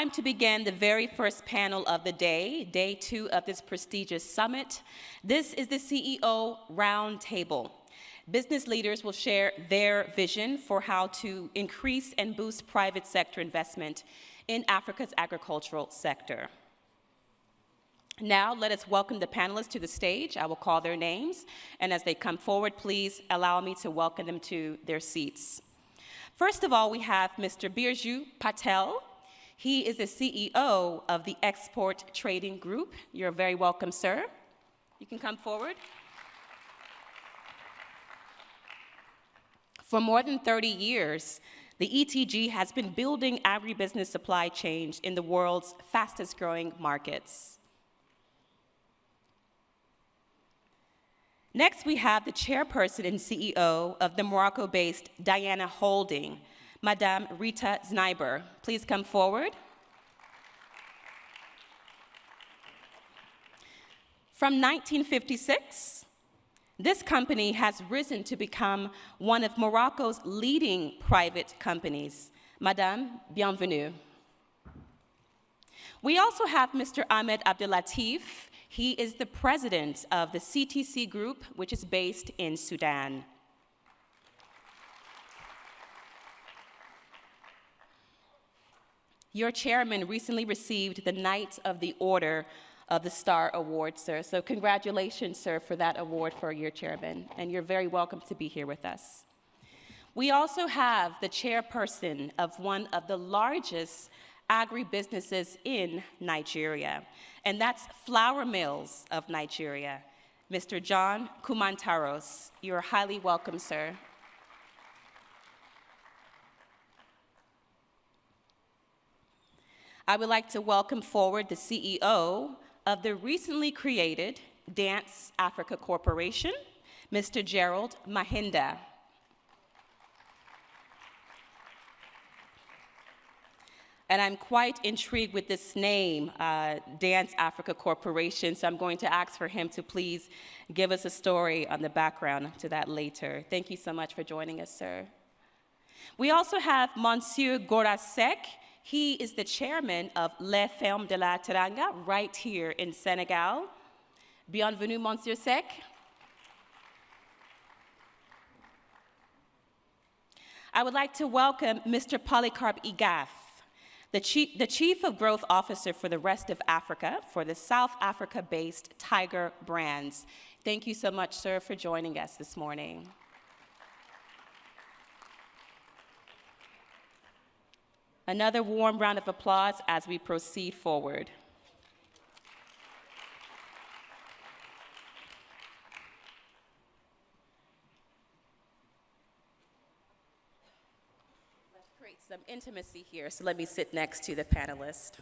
time to begin the very first panel of the day, day 2 of this prestigious summit. This is the CEO Roundtable. Business leaders will share their vision for how to increase and boost private sector investment in Africa's agricultural sector. Now, let us welcome the panelists to the stage. I will call their names, and as they come forward, please allow me to welcome them to their seats. First of all, we have Mr. Birju Patel. He is the CEO of the Export Trading Group. You're very welcome, sir. You can come forward. For more than 30 years, the ETG has been building agribusiness supply chains in the world's fastest growing markets. Next, we have the chairperson and CEO of the Morocco-based Diana Holding, Madame Rita Znaiber. Please come forward. From 1956, this company has risen to become one of Morocco's leading private companies. Madame, bienvenue. We also have Mr. Ahmed Abdelatif. He is the president of the CTC Group, which is based in Sudan. Your chairman recently received the Knight of the Order of the Star Award, sir. So congratulations, sir, for that award for your chairman, and you're very welcome to be here with us. We also have the chairperson of one of the largest agribusinesses in Nigeria, and that's Flour Mills of Nigeria, Mr. John Kumantaros. You're highly welcome, sir. I would like to welcome forward the CEO of the recently created Dance Africa Corporation, Mr. Gerald Mahinda. And I'm quite intrigued with this name, Dance Africa Corporation, so I'm going to ask for him to please give us a story on the background to that later. Thank you so much for joining us, sir. We also have Monsieur Gorasek. He is the chairman of Les Fermes de la Teranga right here in Senegal. Bienvenue, Monsieur Sek. I would like to welcome Mr. Polycarp Igaf, the Chief of Growth Officer for the rest of Africa for the South Africa-based Tiger Brands. Thank you so much, sir, for joining us this morning. Another warm round of applause as we proceed forward. Let's create some intimacy here, so let me sit next to the panelist.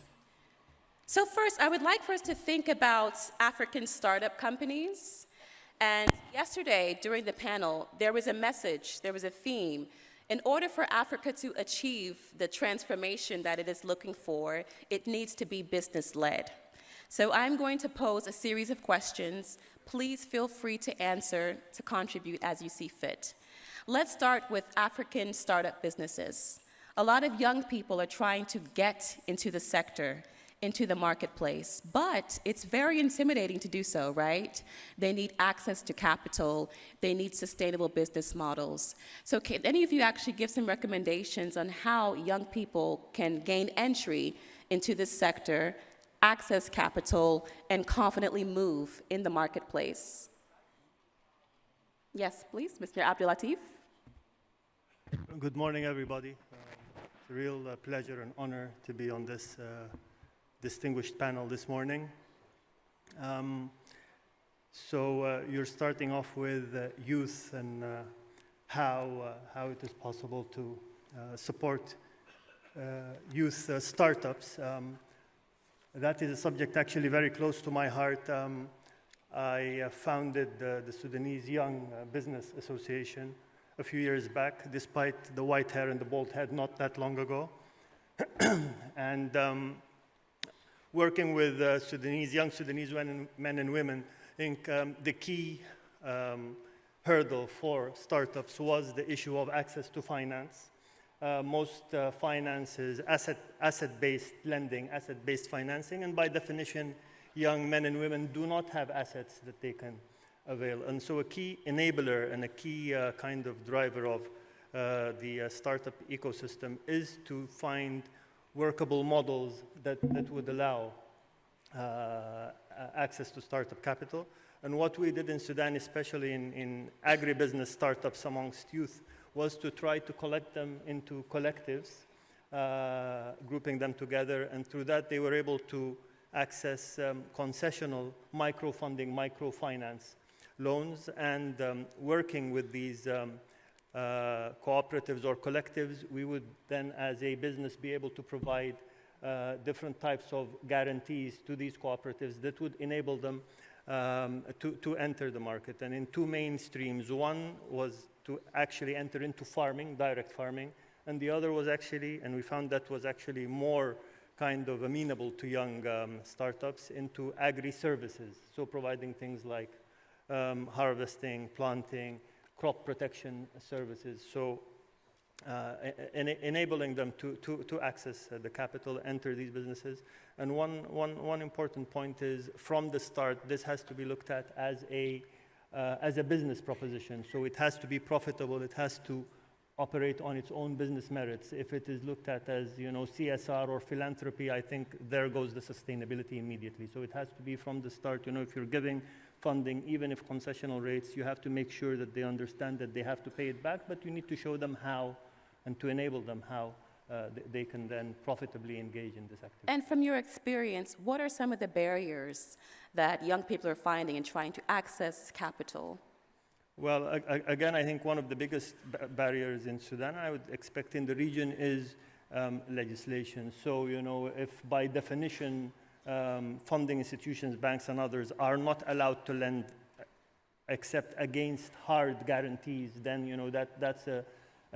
So first, I would like for us to think about African startup companies. And yesterday, during the panel, there was a message, there was a theme. In order for Africa to achieve the transformation that it is looking for, it needs to be business-led. So I'm going to pose a series of questions. Please feel free to answer, to contribute as you see fit. Let's start with African startup businesses. A lot of young people are trying to get into the sector, into the marketplace, but it's very intimidating to do so, right? They need access to capital, they need sustainable business models. So can any of you actually give some recommendations on how young people can gain entry into this sector, access capital, and confidently move in the marketplace? Yes, please, Mr. Abdelatif. Good morning, everybody. It's a real pleasure and honor to be on this distinguished panel this morning. You're starting off with youth and how it is possible to support youth startups. That is a subject actually very close to my heart. I founded the Sudanese Young Business Association a few years back, despite the white hair and the bald head not that long ago. And working with young Sudanese men and women, I think the key hurdle for startups was the issue of access to finance. most finance is asset-based lending, asset-based financing, and by definition, young men and women do not have assets that they can avail. And so a key enabler and a key kind of driver of the startup ecosystem is to find workable models that would allow access to startup capital. And what we did in Sudan, especially in agribusiness startups amongst youth, was to try to collect them into collectives, grouping them together, and through that they were able to access concessional microfunding, microfinance loans, and working with these cooperatives or collectives, we would then as a business be able to provide different types of guarantees to these cooperatives that would enable them to enter the market. And in two main streams, one was to actually enter into farming, direct farming, and the other was actually, and we found that was actually more kind of amenable to young startups, into agri-services, so providing things like harvesting, planting, crop protection services, so enabling them to access the capital, enter these businesses. And one important point is, from the start, this has to be looked at as a business proposition. So it has to be profitable, it has to operate on its own business merits. If it is looked at as, CSR or philanthropy, I think there goes the sustainability immediately. So it has to be from the start, if you're giving funding, even if concessional rates, you have to make sure that they understand that they have to pay it back, but you need to show them how and to enable them how they can then profitably engage in this activity. And from your experience, what are some of the barriers that young people are finding in trying to access capital? Well, again, I think one of the biggest barriers in Sudan, I would expect in the region, is legislation. So, if by definition funding institutions, banks and others are not allowed to lend except against hard guarantees, then that's a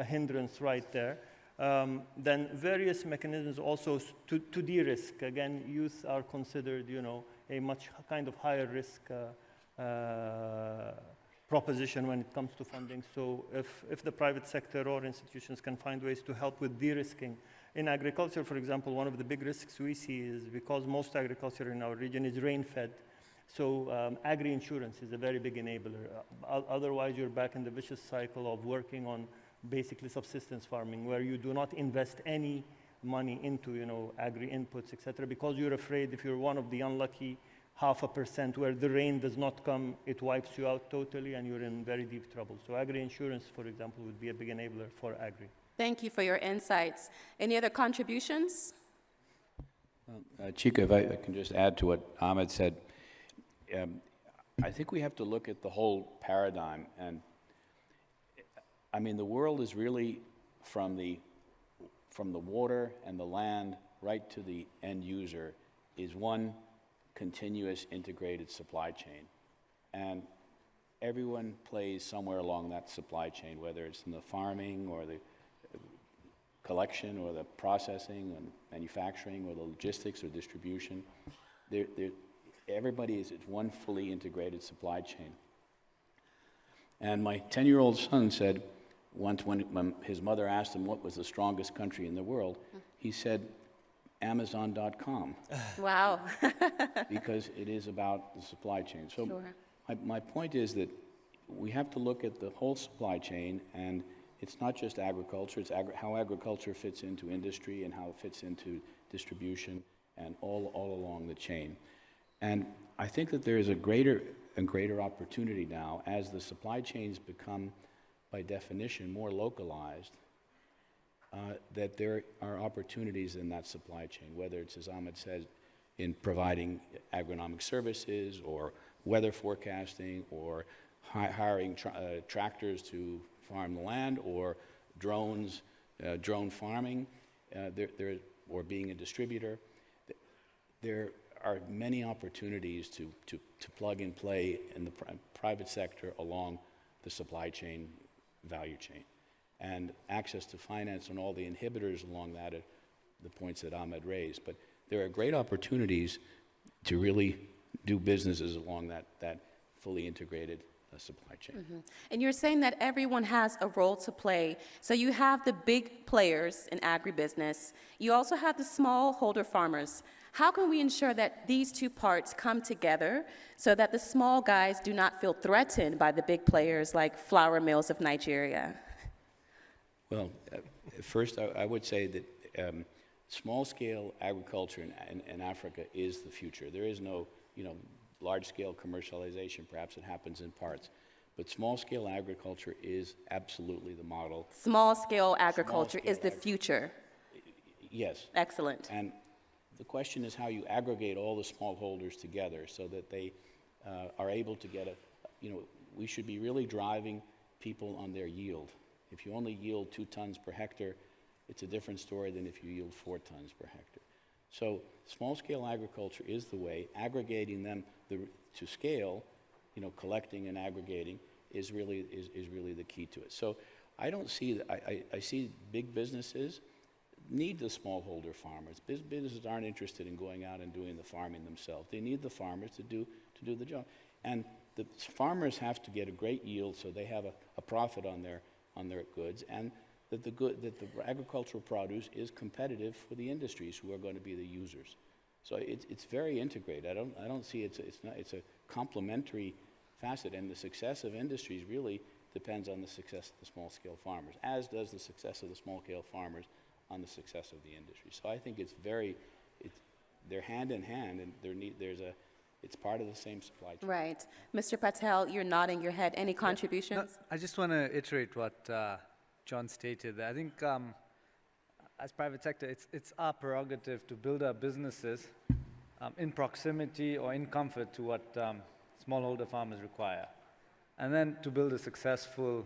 hindrance right there. Then various mechanisms also to de-risk. Again, youth are considered, a much kind of higher risk proposition when it comes to funding. So if the private sector or institutions can find ways to help with de-risking. In agriculture, for example, one of the big risks we see is because most agriculture in our region is rain-fed. So agri-insurance is a very big enabler. Otherwise, you're back in the vicious cycle of working on basically subsistence farming, where you do not invest any money into, agri-inputs, et cetera, because you're afraid if you're one of the unlucky 0.5% where the rain does not come, it wipes you out totally and you're in very deep trouble. So agri-insurance, for example, would be a big enabler for agri. Thank you for your insights. Any other contributions? Chika, if I can just add to what Ahmed said, I think we have to look at the whole paradigm. And I mean, the world is really from the water and the land right to the end user is one continuous integrated supply chain. And everyone plays somewhere along that supply chain, whether it's in the farming or the collection or the processing and manufacturing or the logistics or distribution. Everybody is one fully integrated supply chain. And my 10-year-old son said once when his mother asked him what was the strongest country in the world, he said, Amazon.com. Wow. Because it is about the supply chain. So Sure. my point is that we have to look at the whole supply chain, and it's not just agriculture, it's how agriculture fits into industry and how it fits into distribution and all along the chain. And I think that there is a greater opportunity now as the supply chains become, by definition, more localized, that there are opportunities in that supply chain, whether it's, as Ahmed said, in providing agronomic services or weather forecasting or hiring tractors to farm the land or drones, drone farming, or being a distributor. There are many opportunities to plug and play in the private sector along the supply chain, value chain. And access to finance and all the inhibitors along that are the points that Ahmed raised. But there are great opportunities to really do businesses along that fully integrated supply chain. And you're saying that everyone has a role to play. So you have the big players in agribusiness. You also have the smallholder farmers. How can we ensure that these two parts come together so that the small guys do not feel threatened by the big players like flour mills of Nigeria? Well, first, I would say that small-scale agriculture in Africa is the future. There is no, large-scale commercialization. Perhaps it happens in parts. But small-scale agriculture is absolutely the model. Small-scale agriculture is the future. Yes. Excellent. And the question is how you aggregate all the smallholders together so that they are able to get we should be really driving people on their yield. If you only yield 2 tons per hectare, it's a different story than if you yield 4 tons per hectare. So small-scale agriculture is the way. Aggregating them to scale, collecting and aggregating is really the key to it. So I don't see I see big businesses need the smallholder farmers. Businesses aren't interested in going out and doing the farming themselves. They need the farmers to do the job. And the farmers have to get a great yield so they have a profit on their goods, and that the agricultural produce is competitive for the industries who are going to be the users. So it's very integrated. I don't see it's a complementary facet, and the success of industries really depends on the success of the small-scale farmers, as does the success of the small-scale farmers on the success of the industry. So I think they're hand in hand, and it's part of the same supply chain. Right. Mr. Patel, you're nodding your head. Any contributions? No, I just want to iterate what John stated. I think as private sector, it's our prerogative to build our businesses in proximity or in comfort to what smallholder farmers require. And then to build a successful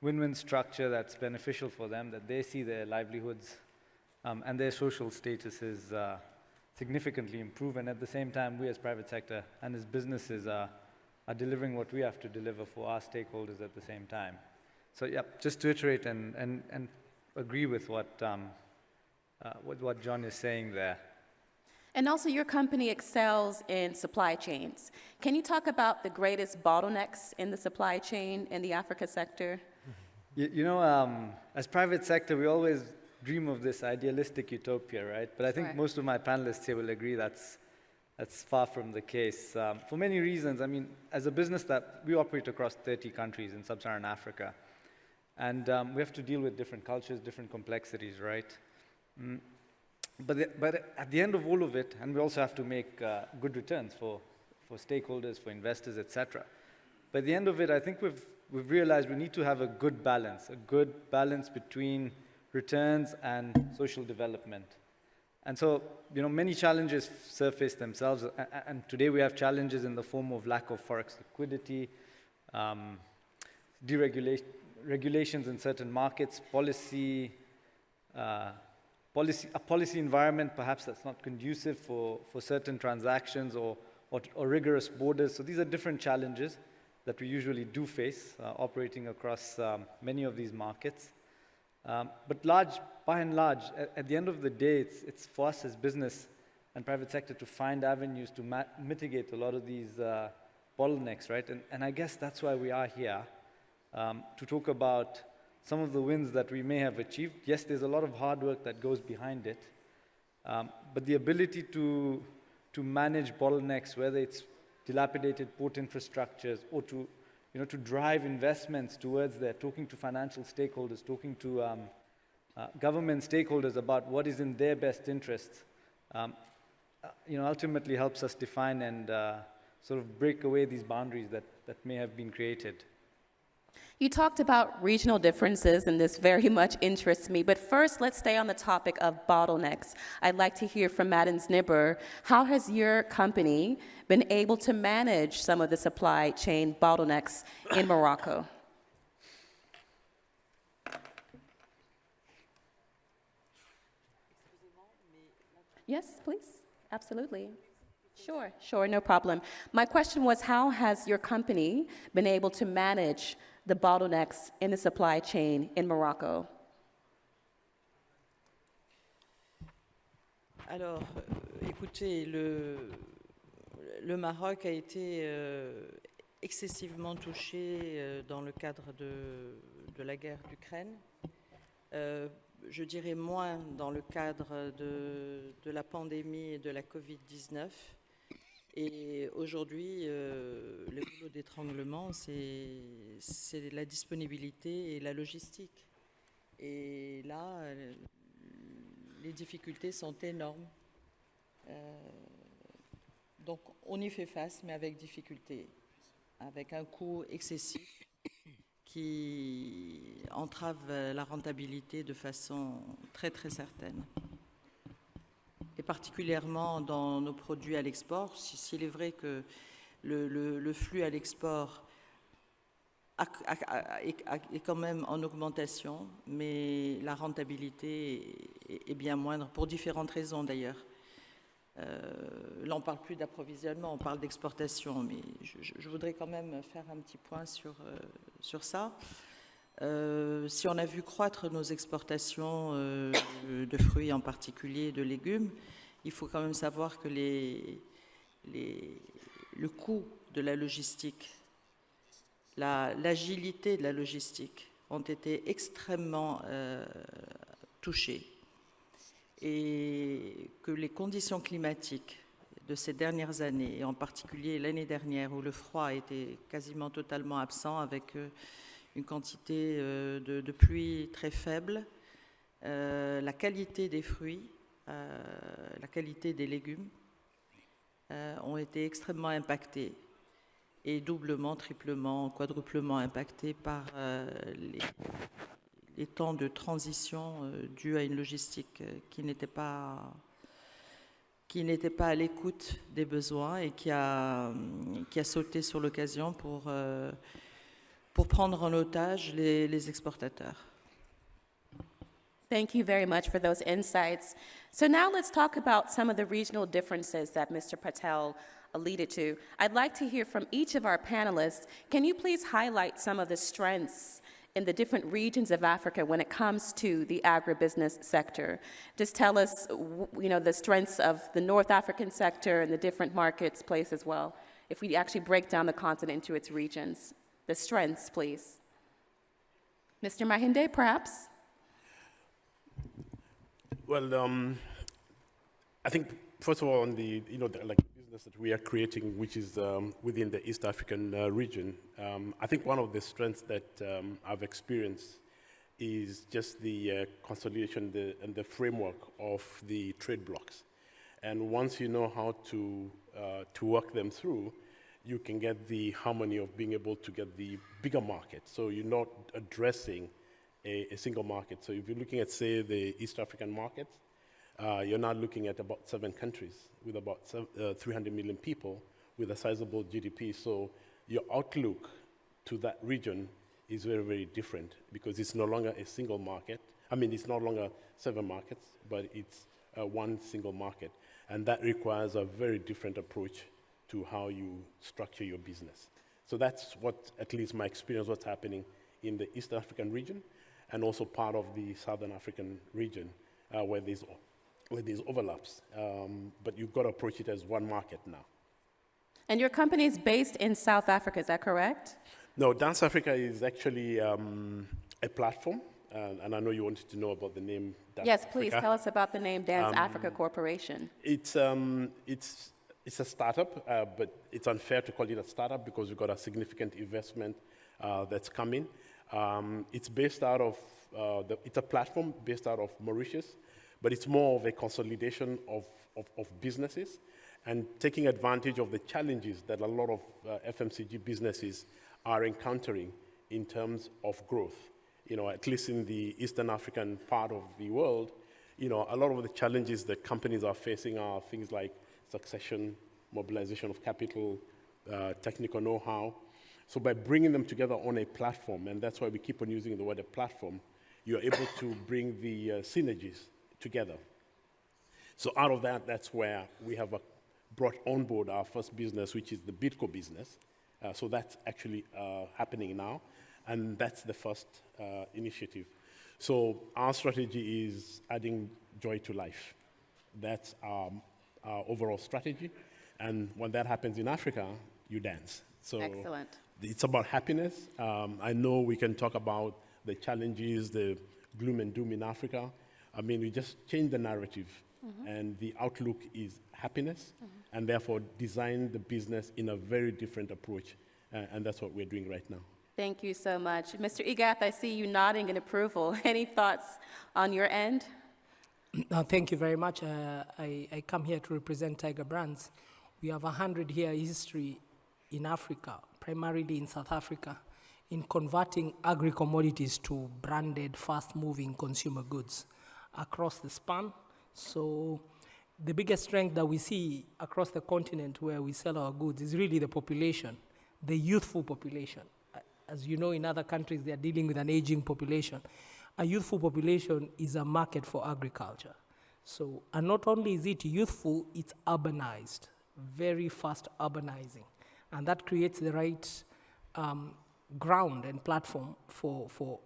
win-win structure that's beneficial for them, that they see their livelihoods and their social statuses significantly improve, and at the same time, we as private sector and as businesses are delivering what we have to deliver for our stakeholders at the same time. So yeah, just to iterate and agree with what John is saying there. And also, your company excels in supply chains. Can you talk about the greatest bottlenecks in the supply chain in the Africa sector? As private sector, we always dream of this idealistic utopia, right? But I think most of my panelists here will agree that's far from the case. For many reasons. I mean, as a business that we operate across 30 countries in sub-Saharan Africa, and we have to deal with different cultures, different complexities, right? But at the end of all of it, and we also have to make good returns for stakeholders, for investors, etc. But at the end of it, I think we've realized we need to have a good balance between returns and social development. And so, many challenges surface themselves, and today we have challenges in the form of lack of forex liquidity, regulations in certain markets, policy environment perhaps that's not conducive for certain transactions or rigorous borders. So these are different challenges that we usually do face operating across many of these markets. But by and large, at the end of the day, it's for us as business and private sector to find avenues to mitigate a lot of these bottlenecks, right? And I guess that's why we are here, to talk about some of the wins that we may have achieved. Yes, there's a lot of hard work that goes behind it, but the ability to manage bottlenecks, whether it's dilapidated port infrastructures or to drive investments towards there, talking to financial stakeholders, talking to government stakeholders about what is in their best interests, ultimately helps us define and sort of break away these boundaries that may have been created. You talked about regional differences, and this very much interests me. But first, let's stay on the topic of bottlenecks. I'd like to hear from Madam Znibber. How has your company been able to manage some of the supply chain bottlenecks in Morocco? Yes, please. Absolutely. Sure, no problem. My question was, how has your company been able to manage the bottlenecks in the supply chain in Morocco? Alors, écoutez, le Maroc a été excessivement touchés dans le cadre de la guerre d'Ukraine. Je dirais moins dans le cadre de la pandémie et de la Covid-19. Et aujourd'hui, le goulot d'étranglement, c'est la disponibilité et la logistique. Et là, les difficultés sont énormes. Donc, on y fait face, mais avec difficulté, avec un coût excessif qui entrave la rentabilité de façon très, très certaine. Et particulièrement dans nos produits à l'export, s'il est vrai que le flux à l'export est quand même en augmentation, mais la rentabilité est bien moindre, pour différentes raisons d'ailleurs. Là, on ne parle plus d'approvisionnement, on parle d'exportation, mais je voudrais quand même faire un petit point sur ça. Si on a vu croître nos exportations de fruits en particulier, de légumes, il faut quand même savoir que le coût de la logistique, l'agilité de la logistique ont été extrêmement touchés, et que les conditions climatiques de ces dernières années, et en particulier l'année dernière où le froid était quasiment totalement absent avec une quantité de pluie très faible, la qualité des fruits, la qualité des légumes ont été extrêmement impactés, et doublement, triplement, quadruplement impactés par les temps de transition dus à une logistique qui n'était pas à l'écoute des besoins et qui a sauté sur l'occasion pour prendre en otage les exportateurs. Thank you very much for those insights. So now let's talk about some of the regional differences that Mr. Patel alluded to. I'd like to hear from each of our panelists. Can you please highlight some of the strengths in the different regions of Africa when it comes to the agribusiness sector? Just tell us, the strengths of the North African sector and the different markets place as well. If we actually break down the continent into its regions, the strengths, please. Mr. Mahinde, perhaps? Well, I think first of all, on the business that we are creating, which is within the East African region, I think one of the strengths that I've experienced is just the consolidation and the framework of the trade blocks. And once you know how to work them through, you can get the harmony of being able to get the bigger market. So you're not addressing a single market. So if you're looking at, say, the East African market, you're now looking at about 7 countries with about 300 million people with a sizable GDP. So your outlook to that region is very, very different because it's no longer a single market. I mean, it's no longer 7 markets, but it's one single market. And that requires a very different approach to how you structure your business. So that's what, at least my experience, what's happening in the East African region and also part of the Southern African region where there's overlaps. But you've got to approach it as one market now. And your company is based in South Africa, is that correct? No, Dance Africa is actually a platform. And I know you wanted to know about the name Dance Yes, Africa. please tell us about the name Dance Africa Corporation. It's a startup, but it's unfair to call it a startup because we've got a significant investment that's coming. It's based out of, it's a platform based out of Mauritius, but it's more of a consolidation of businesses and taking advantage of the challenges that a lot of FMCG businesses are encountering in terms of growth. At least in the Eastern African part of the world, a lot of the challenges that companies are facing are things like succession, mobilization of capital, technical know-how. So by bringing them together on a platform, and that's why we keep on using the word a platform, you're able to bring the synergies together. So out of that, that's where we have brought on board our first business, which is the Bidco business. So that's actually happening now, and that's the first initiative. So our strategy is adding joy to life. That's our overall strategy. And when that happens in Africa, you dance. So Excellent. it's about happiness. I know we can talk about the challenges, the gloom and doom in Africa. I mean, we just change the narrative, and the outlook is happiness, and therefore design the business in a very different approach, and that's what we're doing right now. Thank you so much. Mr. Igath, I see you nodding in approval. Any thoughts on your end? Thank you very much. I come here to represent Tiger Brands. We have 100-year history in Africa, primarily in South Africa, in converting agri-commodities to branded, fast-moving consumer goods across the span. So the biggest strength that we see across the continent where we sell our goods is really the population, the youthful population. As you know, in other countries, they are dealing with an aging population. A youthful population is a market for agriculture. So, and not only is it youthful, it's urbanized, very fast urbanizing. And that creates the right ground and platform for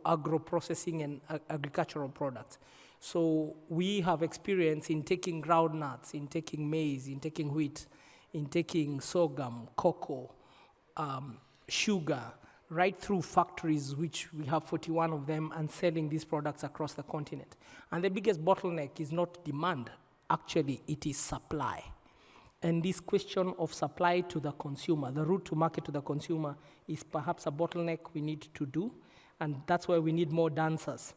agro-processing and agricultural products. So we have experience in taking groundnuts, in taking maize, in taking wheat, in taking sorghum, cocoa, sugar, right through factories, which we have 41 of them, and selling these products across the continent. And the biggest bottleneck is not demand. Actually, it is supply. And this question of supply to the consumer, the route to market to the consumer, is perhaps a bottleneck we need to do. And that's why we need more dancers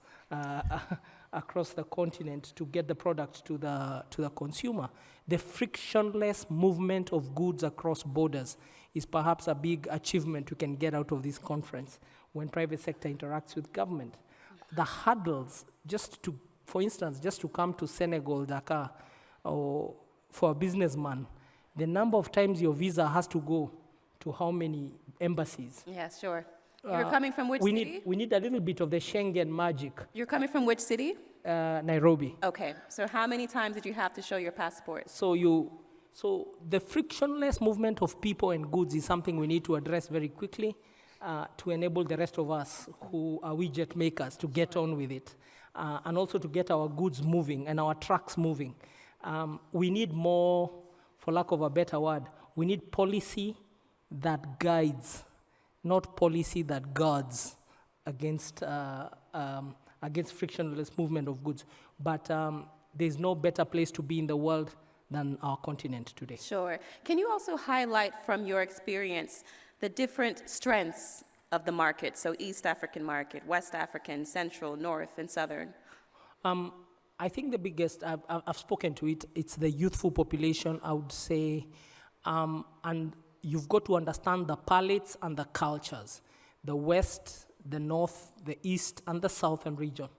across the continent to get the product to the consumer. The frictionless movement of goods across borders is perhaps a big achievement we can get out of this conference when private sector interacts with government. The hurdles, for instance, just to come to Senegal, Dakar, or for a businessman, the number of times your visa has to go to how many embassies? Yeah, sure. You're coming from which city? We need a little bit of the Schengen magic. You're coming from which city? Nairobi. Okay, so how many times did you have to show your passport? So the frictionless movement of people and goods is something we need to address very quickly to enable the rest of us who are widget makers to get on with it, and also to get our goods moving and our trucks moving. We need more, for lack of a better word, we need policy that guides, not policy that guards against frictionless movement of goods. But there's no better place to be in the world than our continent today. Sure. Can you also highlight from your experience the different strengths of the market? So East African market, West African, Central, North, and Southern. I think the biggest, I've spoken to it, it's the youthful population, I would say, and you've got to understand the palates and the cultures, the West, the North, the East, and the Southern region.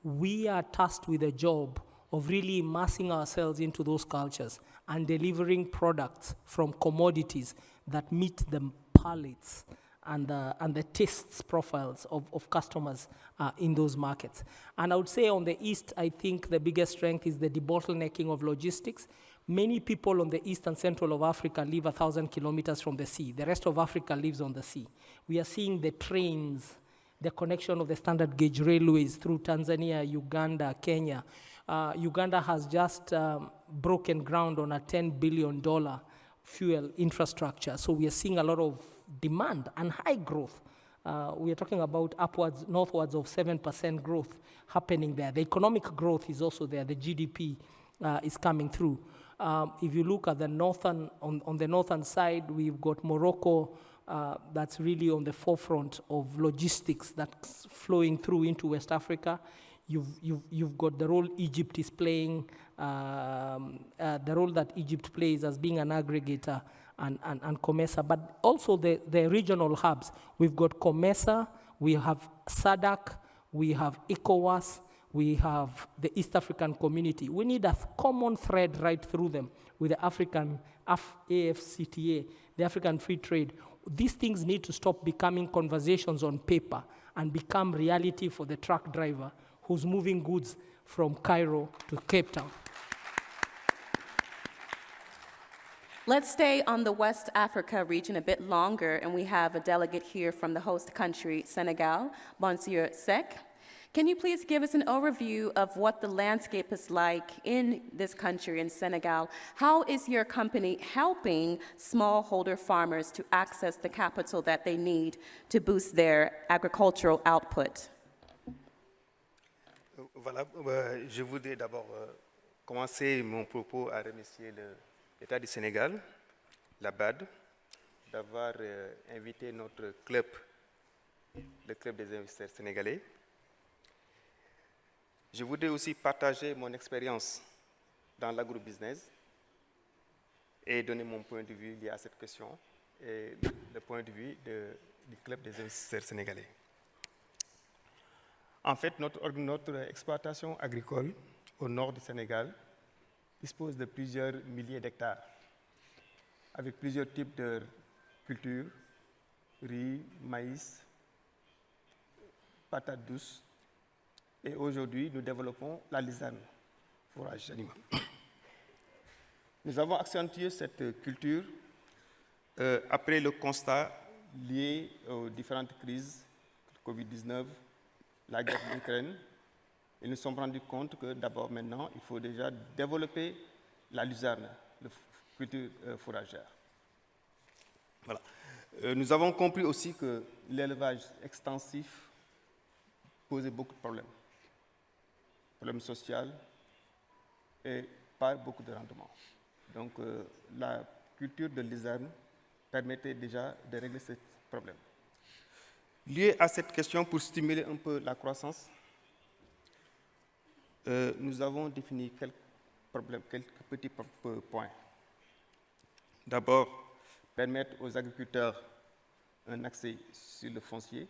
We are tasked with a job of really immersing ourselves into those cultures and delivering products from commodities that meet the palates and the tastes profiles of customers in those markets. And I would say on the East, I think the biggest strength is the debottlenecking of logistics. Many people on the East and Central of Africa live 1,000 kilometers from the sea. The rest of Africa lives on the sea. We are seeing the trains, the connection of the standard gauge railways through Tanzania, Uganda, Kenya. Uganda has just broken ground on a $10 billion fuel infrastructure. So we are seeing a lot of demand and high growth. We are talking about northwards of 7% growth happening there. The economic growth is also there. The GDP is coming through. If you look at the on the northern side, we've got Morocco that's really on the forefront of logistics that's flowing through into West Africa. You've got the role Egypt is playing, the role that Egypt plays as being an aggregator and COMESA, but also the regional hubs. We've got COMESA, we have SADC, we have ECOWAS, we have the East African Community. We need a common thread right through them with the African AfCFTA, the African Free Trade. These things need to stop becoming conversations on paper and become reality for the truck driver who's moving goods from Cairo to Cape Town. Let's stay on the West Africa region a bit longer, and we have a delegate here from the host country, Senegal, Monsieur Seck. Can you please give us an overview of what the landscape is like in this country, in Senegal? How is your company helping smallholder farmers to access the capital that they need to boost their agricultural output? Voilà, je voudrais d'abord commencer mon propos à remercier l'État du Sénégal, la BAD, d'avoir invité notre club, le club des investisseurs sénégalais. Je voudrais aussi partager mon expérience dans l'agrobusiness et donner mon point de vue lié à cette question et le point de vue du club des investisseurs sénégalais. En fait, notre exploitation agricole au nord du Sénégal dispose de plusieurs milliers d'hectares, avec plusieurs types de cultures, riz, maïs, patates douces. Et aujourd'hui, nous développons la luzerne, fourrage animal. Nous avons accentué cette culture après le constat lié aux différentes crises, Covid-19, la guerre d'Ukraine, et nous nous sommes rendus compte que d'abord maintenant, il faut déjà développer la luzerne, la culture fourragère. Voilà. Nous avons compris aussi que l'élevage extensif posait beaucoup de problèmes sociaux et pas beaucoup de rendement. Donc la culture de luzerne permettait déjà de régler ce problème. Lié à cette question, pour stimuler un peu la croissance, nous avons défini quelques petits points. D'abord, permettre aux agriculteurs un accès sur le foncier,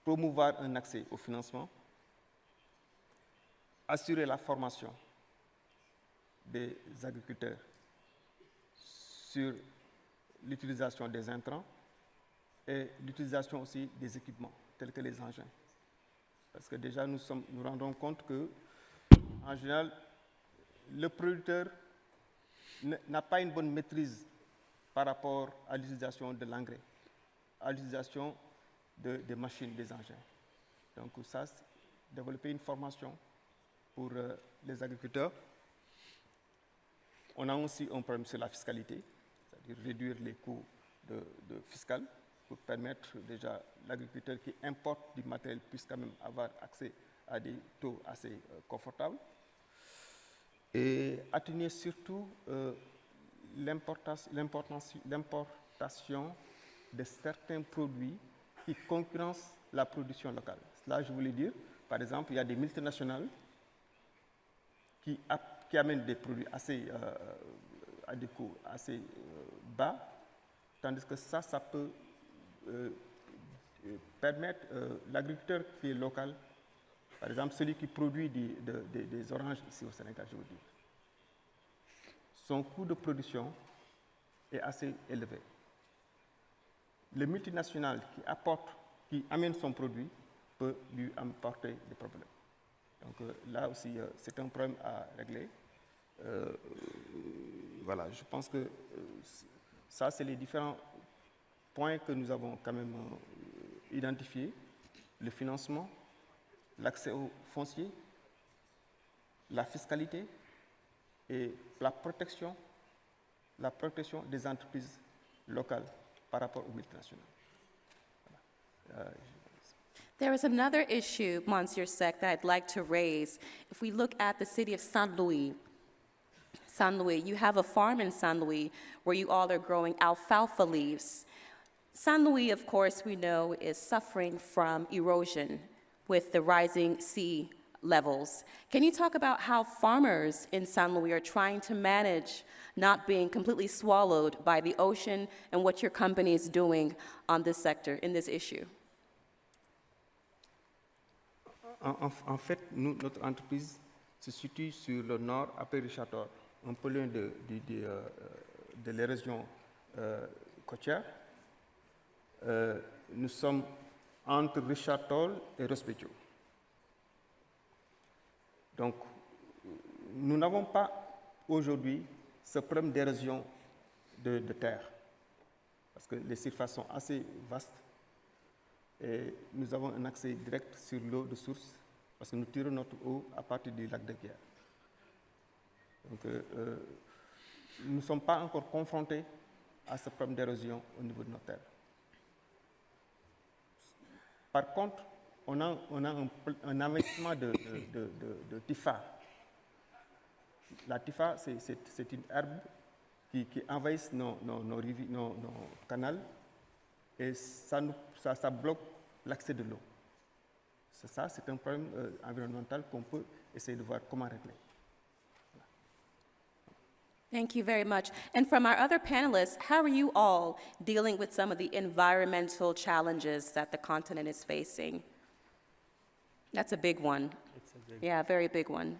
promouvoir un accès au financement, assurer la formation des agriculteurs sur l'utilisation des intrants et l'utilisation aussi des équipements, tels que les engins. Parce que déjà, nous rendons compte que, en général, le producteur n'a pas une bonne maîtrise par rapport à l'utilisation de l'engrais, à l'utilisation des machines, des engins. Donc ça, développer une formation pour les agriculteurs. On a aussi un problème sur la fiscalité, c'est-à-dire réduire les coûts fiscaux pour permettre déjà l'agriculteur qui importe du matériel puisse quand même avoir accès à des taux assez confortables. Et atténuer surtout l'importation de certains produits qui concurrencent la production locale. Là, je voulais dire, par exemple, il y a des multinationales qui amènent des produits à des coûts assez bas, tandis que ça peut permettre l'agriculteur qui est local, par exemple celui qui produit des oranges ici au Sénégal, je veux dire, son coût de production est assez élevé. Le multinational qui amène son produit peut lui apporter des problèmes. Donc là aussi, c'est un problème à régler. Voilà, je pense que ça, c'est les différents points que nous avons quand même identifiés. Le financement, l'accès au foncier, la fiscalité et la protection des entreprises locales par rapport aux multinationales. Voilà. There is another issue, Monsieur Seck, that I'd like to raise. If we look at the city of Saint Louis, you have a farm in Saint Louis where you all are growing alfalfa leaves. Saint Louis, of course, we know is suffering from erosion with the rising sea levels. Can you talk about how farmers in Saint Louis are trying to manage not being completely swallowed by the ocean and what your company is doing on this sector, in this issue? En fait, notre entreprise se situe sur le nord, après Richard-Toll, un peu loin de la région côtière. Nous sommes entre Richard-Toll et Rospetio. Donc, nous n'avons pas aujourd'hui ce problème d'érosion de terre, parce que les surfaces sont assez vastes. Et nous avons un accès direct sur l'eau de source parce que nous tirons notre eau à partir du lac de Guiers. Donc, nous ne sommes pas encore confrontés à ce problème d'érosion au niveau de nos terres. Par contre, on a un investissement de TIFA. La TIFA, c'est une herbe qui envahit nos canaux et ça bloque l'accès de l'eau. Ça, c'est un problème environnemental qu'on peut essayer de voir comment régler. Thank you very much. And from our other panelists, how are you all dealing with some of the environmental challenges that the continent is facing? That's a big one. Yeah, a very big one.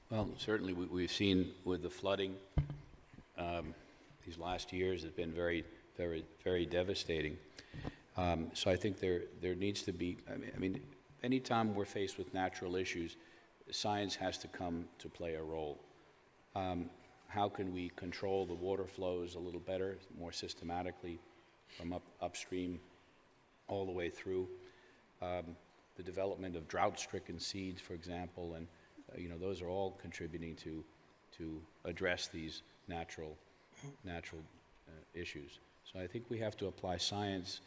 Well, certainly we've seen with the flooding, these last years have been very, very, very devastating. So I think there needs to be, I mean, anytime we're faced with natural issues, science has to come to play a role. How can we control the water flows a little better, more systematically, from upstream all the way through? The development of drought-stricken seeds, for example, and those are all contributing to address these natural issues. So I think we have to apply science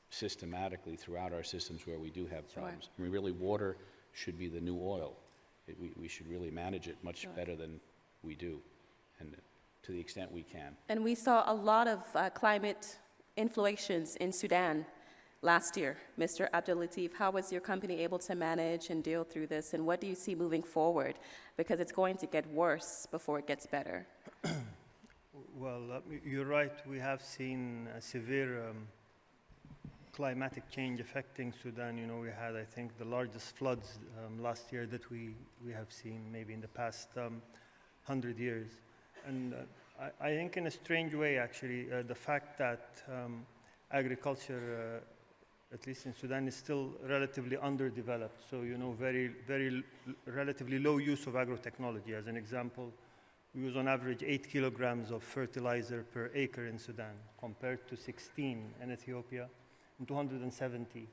systematically throughout our systems where we do have problems. Sure. I mean, really, water should be the new oil. We should really manage it much better than we do, and to the extent we can. And we saw a lot of climate influences in Sudan last year. Mr. Abdel-Latif, how was your company able to manage and deal through this, and what do you see moving forward? Because it's going to get worse before it gets better. Well, you're right. We have seen a severe climatic change affecting Sudan. We had, I think, the largest floods last year that we have seen maybe in the past 100 years. And I think in a strange way, actually, the fact that agriculture, at least in Sudan, is still relatively underdeveloped. So, very, very relatively low use of agrotechnology. As an example, we use on average 8 kilograms of fertilizer per acre in Sudan, compared to 16 in Ethiopia, and 270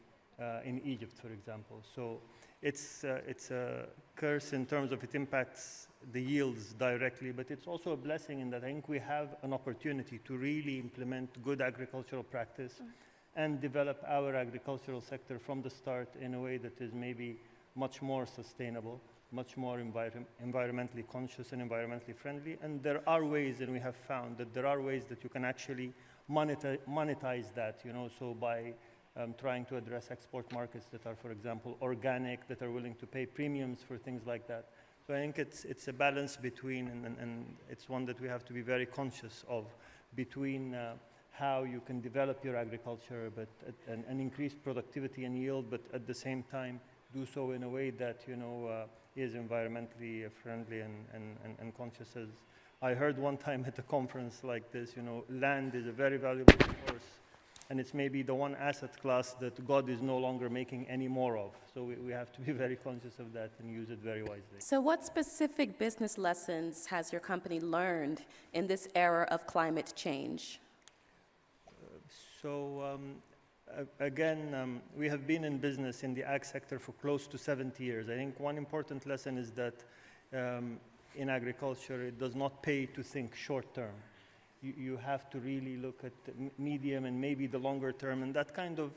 in Egypt, for example. So it's a curse in terms of it impacts the yields directly, but it's also a blessing in that I think we have an opportunity to really implement good agricultural practice and develop our agricultural sector from the start in a way that is maybe much more sustainable, much more environmentally conscious and environmentally friendly. And there are ways, and we have found that there are ways that you can actually monetize that, so by trying to address export markets that are, for example, organic, that are willing to pay premiums for things like that. So I think it's a balance between, and it's one that we have to be very conscious of, between how you can develop your agriculture and increase productivity and yield, but at the same time do so in a way that is environmentally friendly and conscious. As I heard one time at a conference like this, land is a very valuable resource, and it's maybe the one asset class that God is no longer making any more of. So we have to be very conscious of that and use it very wisely. So what specific business lessons has your company learned in this era of climate change? Again, we have been in business in the ag sector for close to 70 years. I think one important lesson is that in agriculture, it does not pay to think short term. You have to really look at the medium and maybe the longer term, and that kind of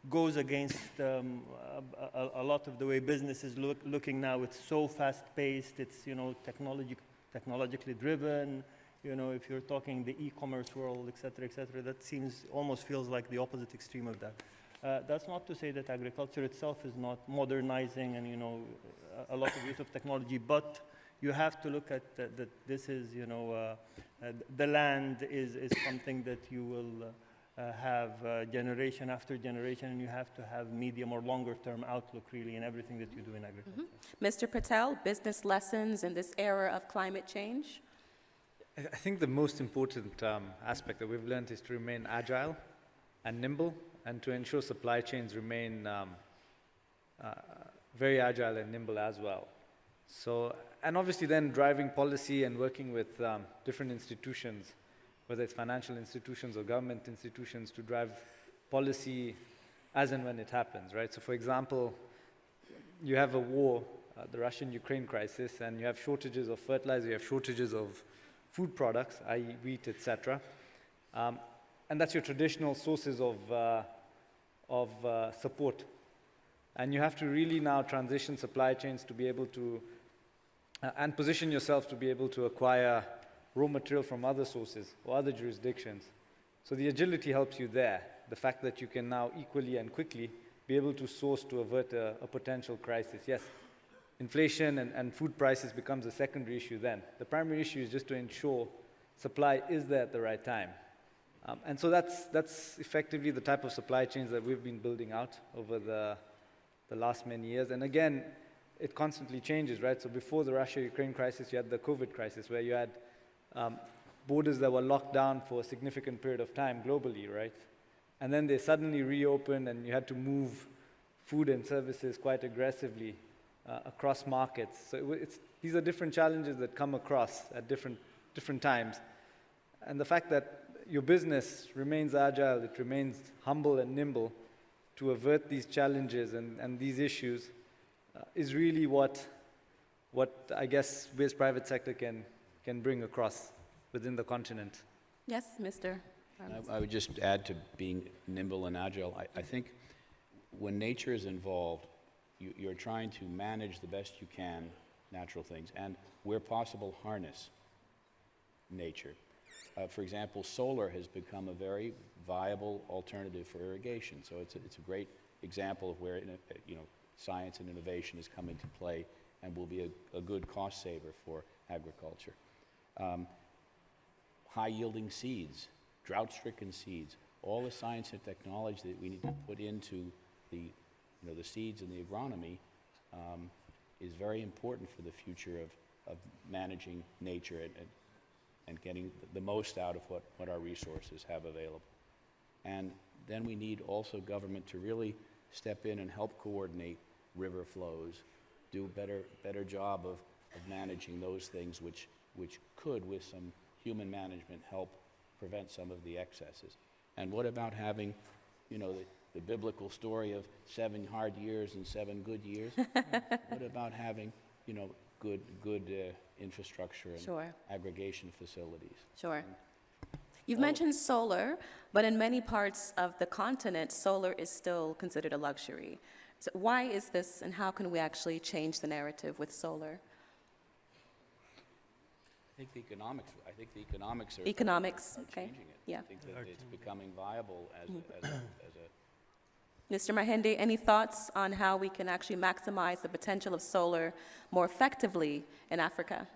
goes against a lot of the way business is looking now. It's so fast-paced, it's technologically driven. If you're talking the e-commerce world, et cetera, that almost feels like the opposite extreme of that. That's not to say that agriculture itself is not modernizing and, a lot of use of technology, but you have to look at that this is, the land is something that you will have generation after generation, and you have to have medium or longer term outlook really in everything that you do in agriculture. Mr. Patel, business lessons in this era of climate change? I think the most important aspect that we've learned is to remain agile and nimble, and to ensure supply chains remain very agile and nimble as well. So, and obviously then driving policy and working with different institutions, whether it's financial institutions or government institutions, to drive policy as and when it happens, right? So for example, you have a war, the Russian-Ukraine crisis, and you have shortages of fertilizer, you have shortages of food products, i.e. wheat, etc. And that's your traditional sources of support. And you have to really now transition supply chains to be able to, and position yourself to be able to acquire raw material from other sources or other jurisdictions. So the agility helps you there. The fact that you can now equally and quickly be able to source to avert a potential crisis. Yes, inflation and food prices becomes a secondary issue then. The primary issue is just to ensure supply is there at the right time. And so that's effectively the type of supply chains that we've been building out over the last many years. And again, it constantly changes, right? So before the Russia-Ukraine crisis, you had the COVID crisis, where you had borders that were locked down for a significant period of time globally, right? And then they suddenly reopened, and you had to move food and services quite aggressively across markets. So these are different challenges that come across at different times. And the fact that your business remains agile, it remains humble and nimble to avert these challenges and these issues is really what I guess we as private sector can bring across within the continent. Yes, Mr. I would just add to being nimble and agile. I think when nature is involved, you're trying to manage the best you can natural things, and where possible, harness nature. For example, solar has become a very viable alternative for irrigation. So it's a great example of where science and innovation is coming to play and will be a good cost saver for agriculture. High-yielding seeds, drought-stricken seeds, all the science and technology that we need to put into the seeds and the agronomy is very important for the future of managing nature and getting the most out of what our resources have available. And then we need also government to really step in and help coordinate river flows, do a better job of managing those things which could, with some human management, help prevent some of the excesses. And what about having, the biblical story of 7 hard years and 7 good years? What about having, good infrastructure and Sure. aggregation facilities? Sure. You've mentioned solar, but in many parts of the continent, solar is still considered a luxury. So why is this, and how can we actually change the narrative with solar? I think the economics are Economics, are okay. changing it. Yeah. I think that it's becoming viable as a Mr. Mahende, any thoughts on how we can actually maximize the potential of solar more effectively in Africa?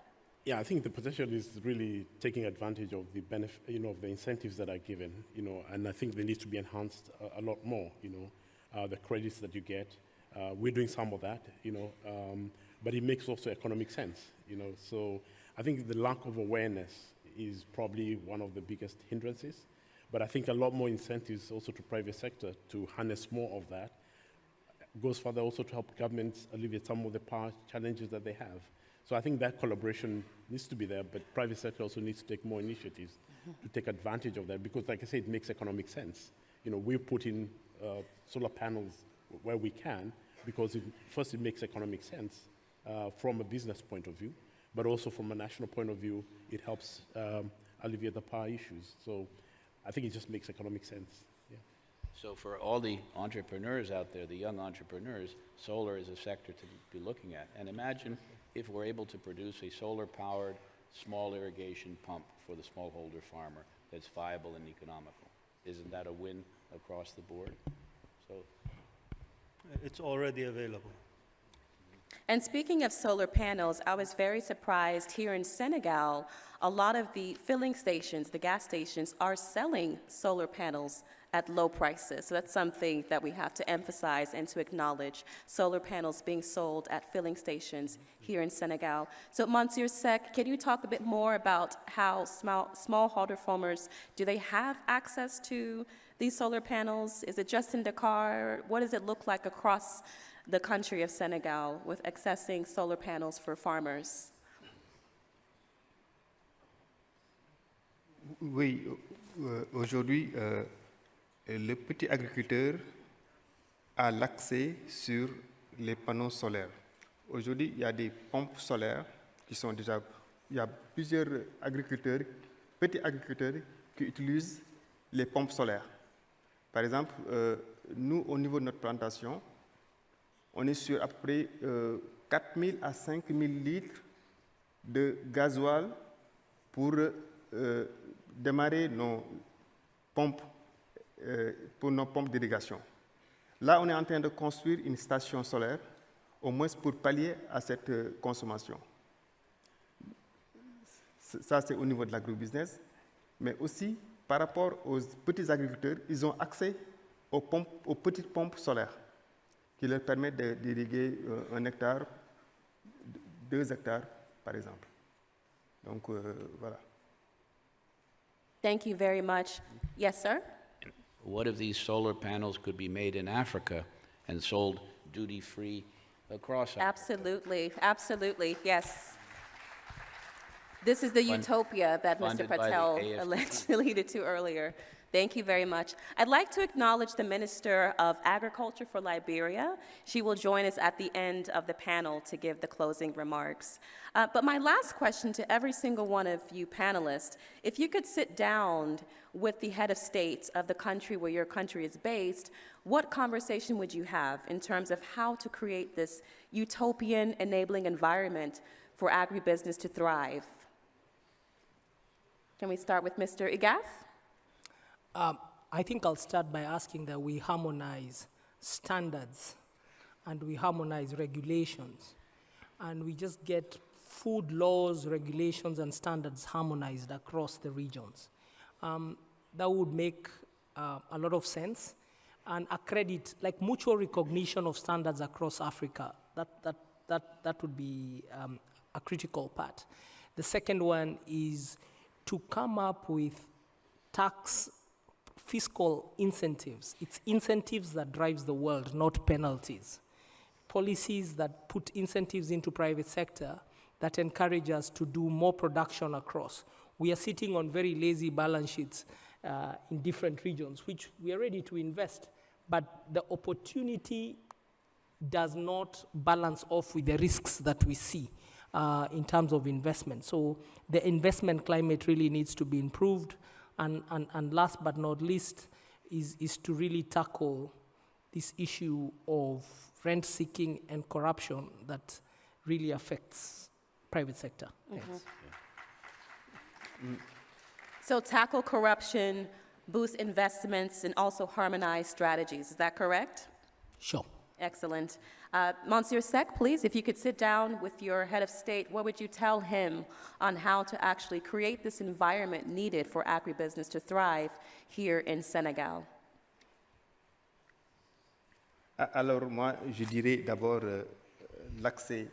Yeah, I think the potential is really taking advantage of the benefit, of the incentives that are given, and I think they need to be enhanced a lot more, the credits that you get. We're doing some of that, but it makes also economic sense, So I think the lack of awareness is probably one of the biggest hindrances, but I think a lot more incentives also to private sector to harness more of that goes further also to help governments alleviate some of the power challenges that they have. So I think that collaboration needs to be there, but private sector also needs to take more initiatives to take advantage of that, because like I say, it makes economic sense. We put in solar panels where we can, because first it makes economic sense from a business point of view, but also from a national point of view, it helps alleviate the power issues. So I think it just makes economic sense. Yeah. So for all the entrepreneurs out there, the young entrepreneurs, solar is a sector to be looking at. And imagine if we're able to produce a solar-powered small irrigation pump for the smallholder farmer that's viable and economical. Isn't that a win across the board? So It's already available. And speaking of solar panels, I was very surprised here in Senegal, a lot of the filling stations, the gas stations, are selling solar panels at low prices. So that's something that we have to emphasize and to acknowledge, solar panels being sold at filling stations here in Senegal. So Monsieur Seck, can you talk a bit more about how smallholder farmers, do they have access to these solar panels? Is it just in Dakar? What does it look like across the country of Senegal with accessing solar panels for farmers? Oui, aujourd'hui, le petit agriculteur a l'accès sur les panneaux solaires. Aujourd'hui, il y a des pompes solaires qui sont déjà... Il y a plusieurs agriculteurs, petits agriculteurs, qui utilisent les pompes solaires. Par exemple, nous, au niveau de notre plantation, on est sur à peu près 4 000 à 5 000 litres de gasoil pour démarrer nos pompes, pour nos pompes d'irrigation. Là, on est en train de construire une station solaire, au moins pour pallier à cette consommation. Ça, c'est au niveau de l'agrobusiness, mais aussi par rapport aux petits agriculteurs, ils ont accès aux petites pompes solaires qui leur permettent d'irriguer 1 hectare, 2 hectares, par exemple. Donc, voilà. Thank you very much. Yes, sir? What if these solar panels could be made in Africa and sold duty-free across Africa? Absolutely, absolutely, yes. This is the utopia that Mr. Funded by the Patel AFP. alluded to earlier. Thank you very much. I'd like to acknowledge the Minister of Agriculture for Liberia. She will join us at the end of the panel to give the closing remarks. But my last question to every single one of you panelists, if you could sit down with the head of state of the country where your country is based, what conversation would you have in terms of how to create this utopian enabling environment for agribusiness to thrive? Can we start with Mr. Igath? I think I'll start by asking that we harmonize standards and we harmonize regulations, and we just get food laws, regulations, and standards harmonized across the regions. That would make a lot of sense, and accredit, like mutual recognition of standards across Africa. That would be a critical part. The second one is to come up with fiscal incentives. It's incentives that drives the world, not penalties. Policies that put incentives into private sector that encourage us to do more production across. We are sitting on very lazy balance sheets in different regions, which we are ready to invest, but the opportunity does not balance off with the risks that we see in terms of investment. So the investment climate really needs to be improved. And last but not least is to really tackle this issue of rent seeking and corruption that really affects private sector. Thanks. So tackle corruption, boost investments, and also harmonize strategies. Is that correct? Sure. Excellent. Monsieur Sek, please, if you could sit down with your head of state, what would you tell him on how to actually create this environment needed for agribusiness to thrive here in Senegal? Alors moi, je dirais d'abord l'accès,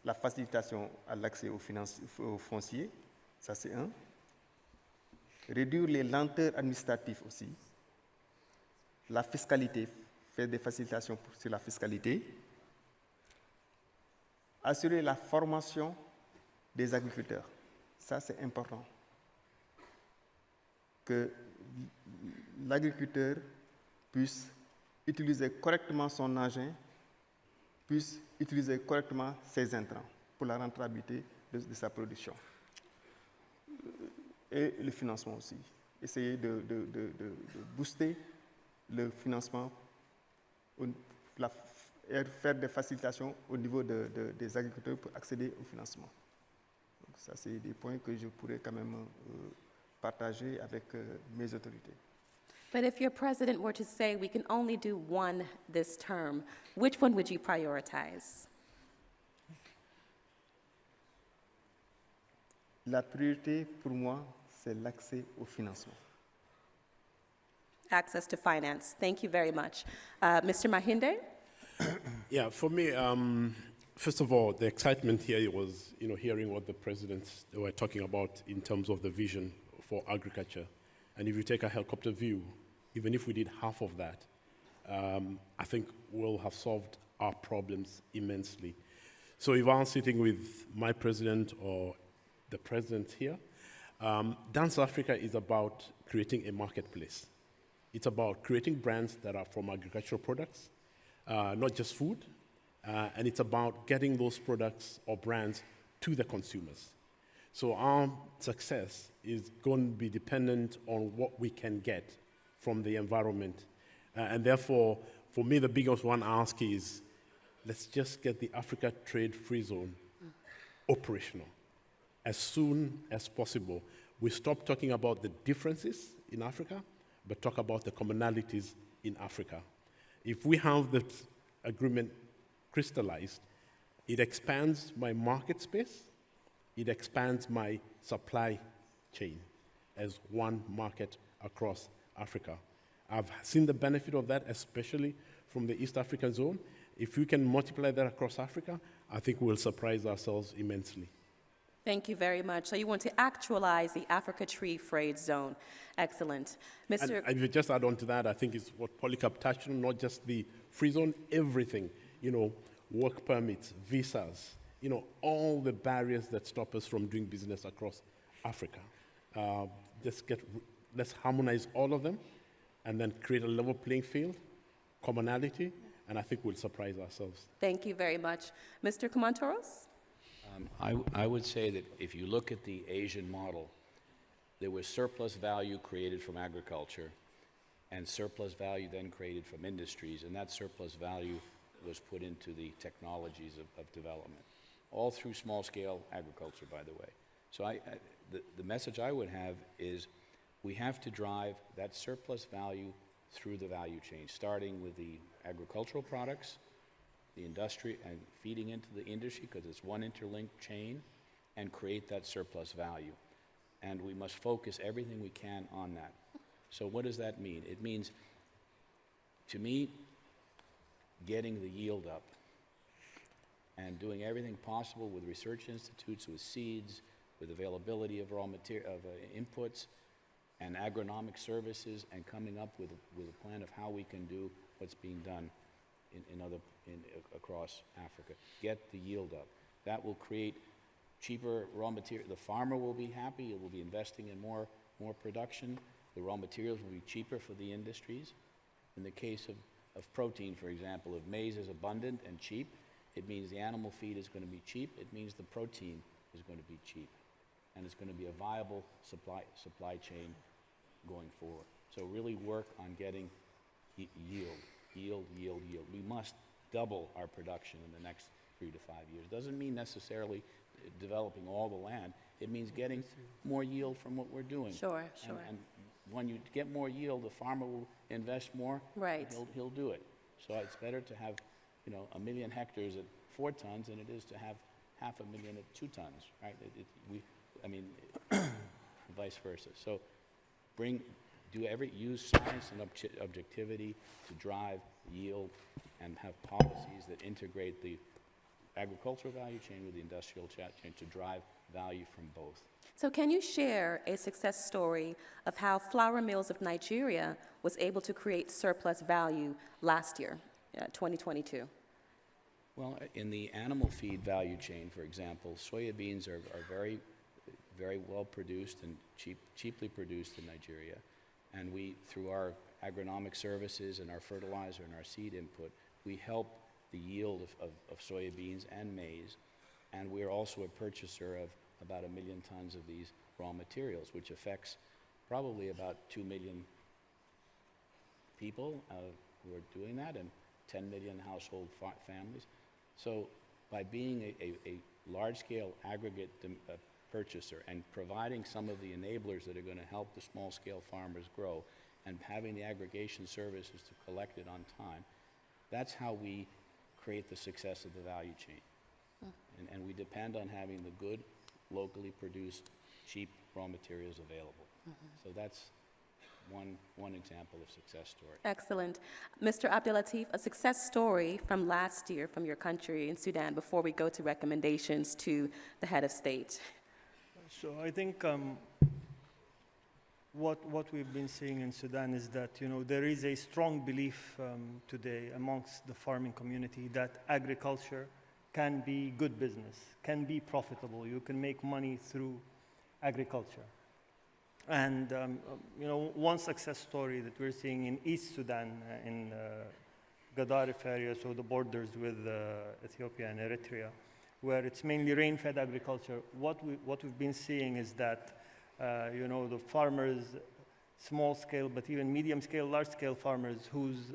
la facilitation à l'accès au foncier, ça c'est un. Réduire les lenteurs administratives aussi. La fiscalité, faire des facilitations sur la fiscalité. Assurer la formation des agriculteurs. Ça, c'est important. Que l'agriculteur puisse utiliser correctement son engin, puisse utiliser correctement ses intrants pour la rentabilité de sa production. Et le financement aussi. Essayer de booster le financement, faire des facilitations au niveau des agriculteurs pour accéder au financement. Donc ça, c'est des points que je pourrais quand même partager avec mes autorités. But if your president were to say we can only do one this term, which one would you prioritize? La priorité pour moi, c'est l'accès au financement. Access to finance. Thank you very much. Mr. Mahinde? Yeah, for me, first of all, the excitement here was, hearing what the presidents were talking about in terms of the vision for agriculture. And if you take a helicopter view, even if we did half of that, I think we'll have solved our problems immensely. So if I'm sitting with my president or the president here, Dance Africa is about creating a marketplace. It's about creating brands that are from agricultural products, not just food. And it's about getting those products or brands to the consumers. So our success is going to be dependent on what we can get from the environment. And therefore, for me, the biggest one ask is, let's just get the Africa Trade Free Zone operational as soon as possible. We stop talking about the differences in Africa, but talk about the commonalities in Africa. If we have the agreement crystallized, it expands my market space, it expands my supply chain as one market across Africa. I've seen the benefit of that, especially from the East African zone. If we can multiply that across Africa, I think we'll surprise ourselves immensely. Thank you very much. So you want to actualize the Africa Tree Free Zone. Excellent. Mr. And if you just add on to that, I think it's what Polycarp touched on, not just the free zone, everything, work permits, visas, all the barriers that stop us from doing business across Africa. Let's harmonize all of them and then create a level playing field, commonality, and I think we'll surprise ourselves. Thank you very much. Mr. Kumantoros? I would say that if you look at the Asian model, there was surplus value created from agriculture and surplus value then created from industries, and that surplus value was put into the technologies of development, all through small-scale agriculture, by the way. So the message I would have is we have to drive that surplus value through the value chain, starting with the agricultural products, the industry, and feeding into the industry because it's one interlinked chain, and create that surplus value. And we must focus everything we can on that. So what does that mean? It means, to me, getting the yield up and doing everything possible with research institutes, with seeds, with availability of raw material, inputs, and agronomic services, and coming up with a plan of how we can do what's being done across Africa. Get the yield up. That will create cheaper raw material. The farmer will be happy. It will be investing in more production. The raw materials will be cheaper for the industries. In the case of protein, for example, if maize is abundant and cheap, it means the animal feed is going to be cheap. It means the protein is going to be cheap. And it's going to be a viable supply chain going forward. So really work on getting yield. We must double our production in the next 3 to 5 years. Doesn't mean necessarily developing all the land. It means getting more yield from what we're doing. Sure. And when you get more yield, the farmer will invest more. Right. He'll do it. So it's better to have, 1 million hectares at 4 tons than it is to have 500,000 at 2 tons, right? Vice versa. So use science and objectivity to drive yield and have policies that integrate the agricultural value chain with the industrial chain to drive value from both. So can you share a success story of how Flour Mills of Nigeria was able to create surplus value last year, 2022? Well, in the animal feed value chain, for example, soybeans are very, very well produced and cheaply produced in Nigeria. And we, through our agronomic services and our fertilizer and our seed input, we help the yield of soybeans and maize. And we're also a purchaser of about 1 million tons of these raw materials, which affects probably about 2 million people who are doing that, and 10 million household families. So by being a large-scale aggregate purchaser and providing some of the enablers that are going to help the small-scale farmers grow, and having the aggregation services to collect it on time, that's how we create the success of the value chain. And we depend on having the good, locally produced, cheap raw materials available. So that's one example of success story. Excellent. Mr. Abdelatif, a success story from last year from your country in Sudan before we go to recommendations to the head of state. So I think what we've been seeing in Sudan is that there is a strong belief today amongst the farming community that agriculture can be good business, can be profitable. You can make money through agriculture. And one success story that we're seeing in East Sudan, in Gadaref area, so the borders with Ethiopia and Eritrea, where it's mainly rain-fed agriculture. What we've been seeing is that the farmers, small-scale, but even medium-scale, large-scale farmers whose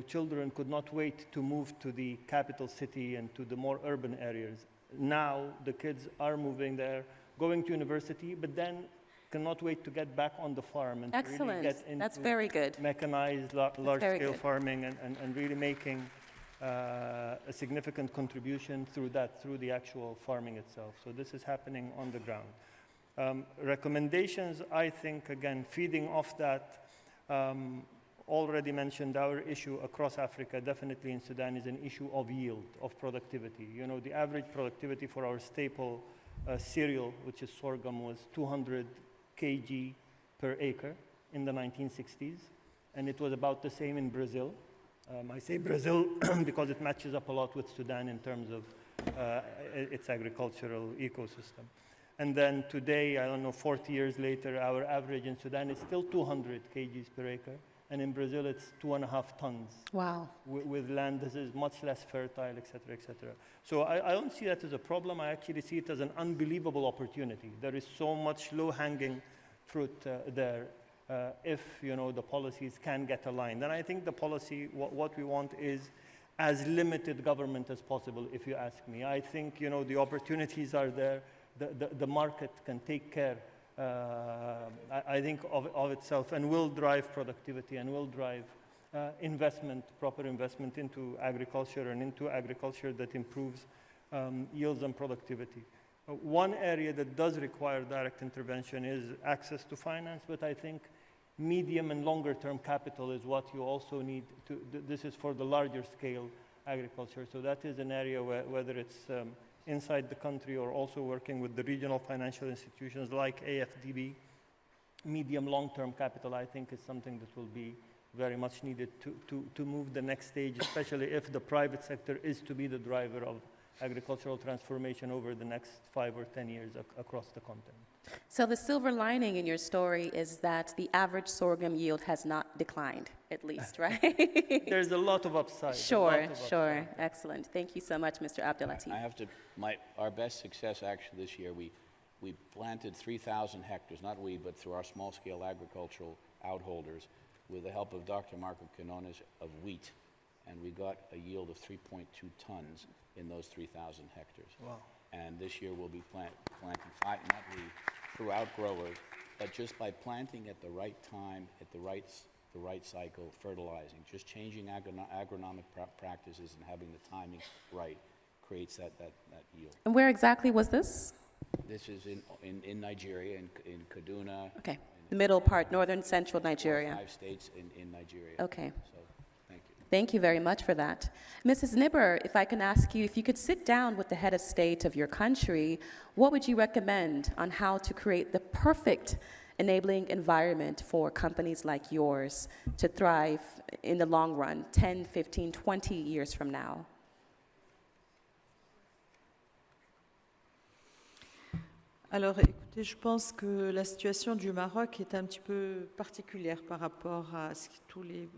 children could not wait to move to the capital city and to the more urban areas. Now the kids are moving there, going to university, but then cannot wait to get back on the farm and to really get into That's very good. mechanized, large-scale farming and really making a significant contribution through the actual farming itself. So this is happening on the ground. Recommendations, I think, again, feeding off that, already mentioned our issue across Africa, definitely in Sudan, is an issue of yield, of productivity. The average productivity for our staple cereal, which is sorghum, was 200 kg per acre in the 1960s, and it was about the same in Brazil. I say Brazil because it matches up a lot with Sudan in terms of its agricultural ecosystem. And then today, 40 years later, our average in Sudan is still 200 kgs per acre, and in Brazil it's 2.5 tons. Wow. With land that is much less fertile, et cetera, et cetera. So I don't see that as a problem. I actually see it as an unbelievable opportunity. There is so much low-hanging fruit there if the policies can get aligned. And I think the policy, what we want is as limited government as possible, if you ask me. I think the opportunities are there. The market can take care, I think, of itself, and will drive productivity and will drive proper investment into agriculture and into agriculture that improves yields and productivity. One area that does require direct intervention is access to finance, but I think medium and longer term capital is what you also need to, this is for the larger scale agriculture. So that is an area where, whether it's inside the country or also working with the regional financial institutions like AFDB, medium long-term capital, I think, is something that will be very much needed to move the next stage, especially if the private sector is to be the driver of agricultural transformation over the next 5 or 10 years across the continent. So the silver lining in your story is that the average sorghum yield has not declined, at least, right? There's a lot of upside. Sure. Excellent. Thank you so much, Mr. Abdelatif. I have to, our best success actually this year, we planted 3,000 hectares, not we, but through our small-scale agricultural outholders, with the help of Dr. Marco Quinones, of wheat, and we got a yield of 3.2 tons in those 3,000 hectares. Wow. And this year we'll be planting 5, not we, throughout growers, but just by planting at the right time, at the right cycle, fertilizing, just changing agronomic practices and having the timing right creates that yield. And where exactly was this? This is in Nigeria, in Kaduna. Okay, the middle part, northern central Nigeria. 5 states in Nigeria. Okay. So, thank you. Thank you very much for that. Mrs. Nibber, if I can ask you, if you could sit down with the head of state of your country, what would you recommend on how to create the perfect enabling environment for companies like yours to thrive in the long run, 10, 15, 20 years from now? Alors, écoutez, je pense que la situation du Maroc est un petit peu particulière par rapport à tous les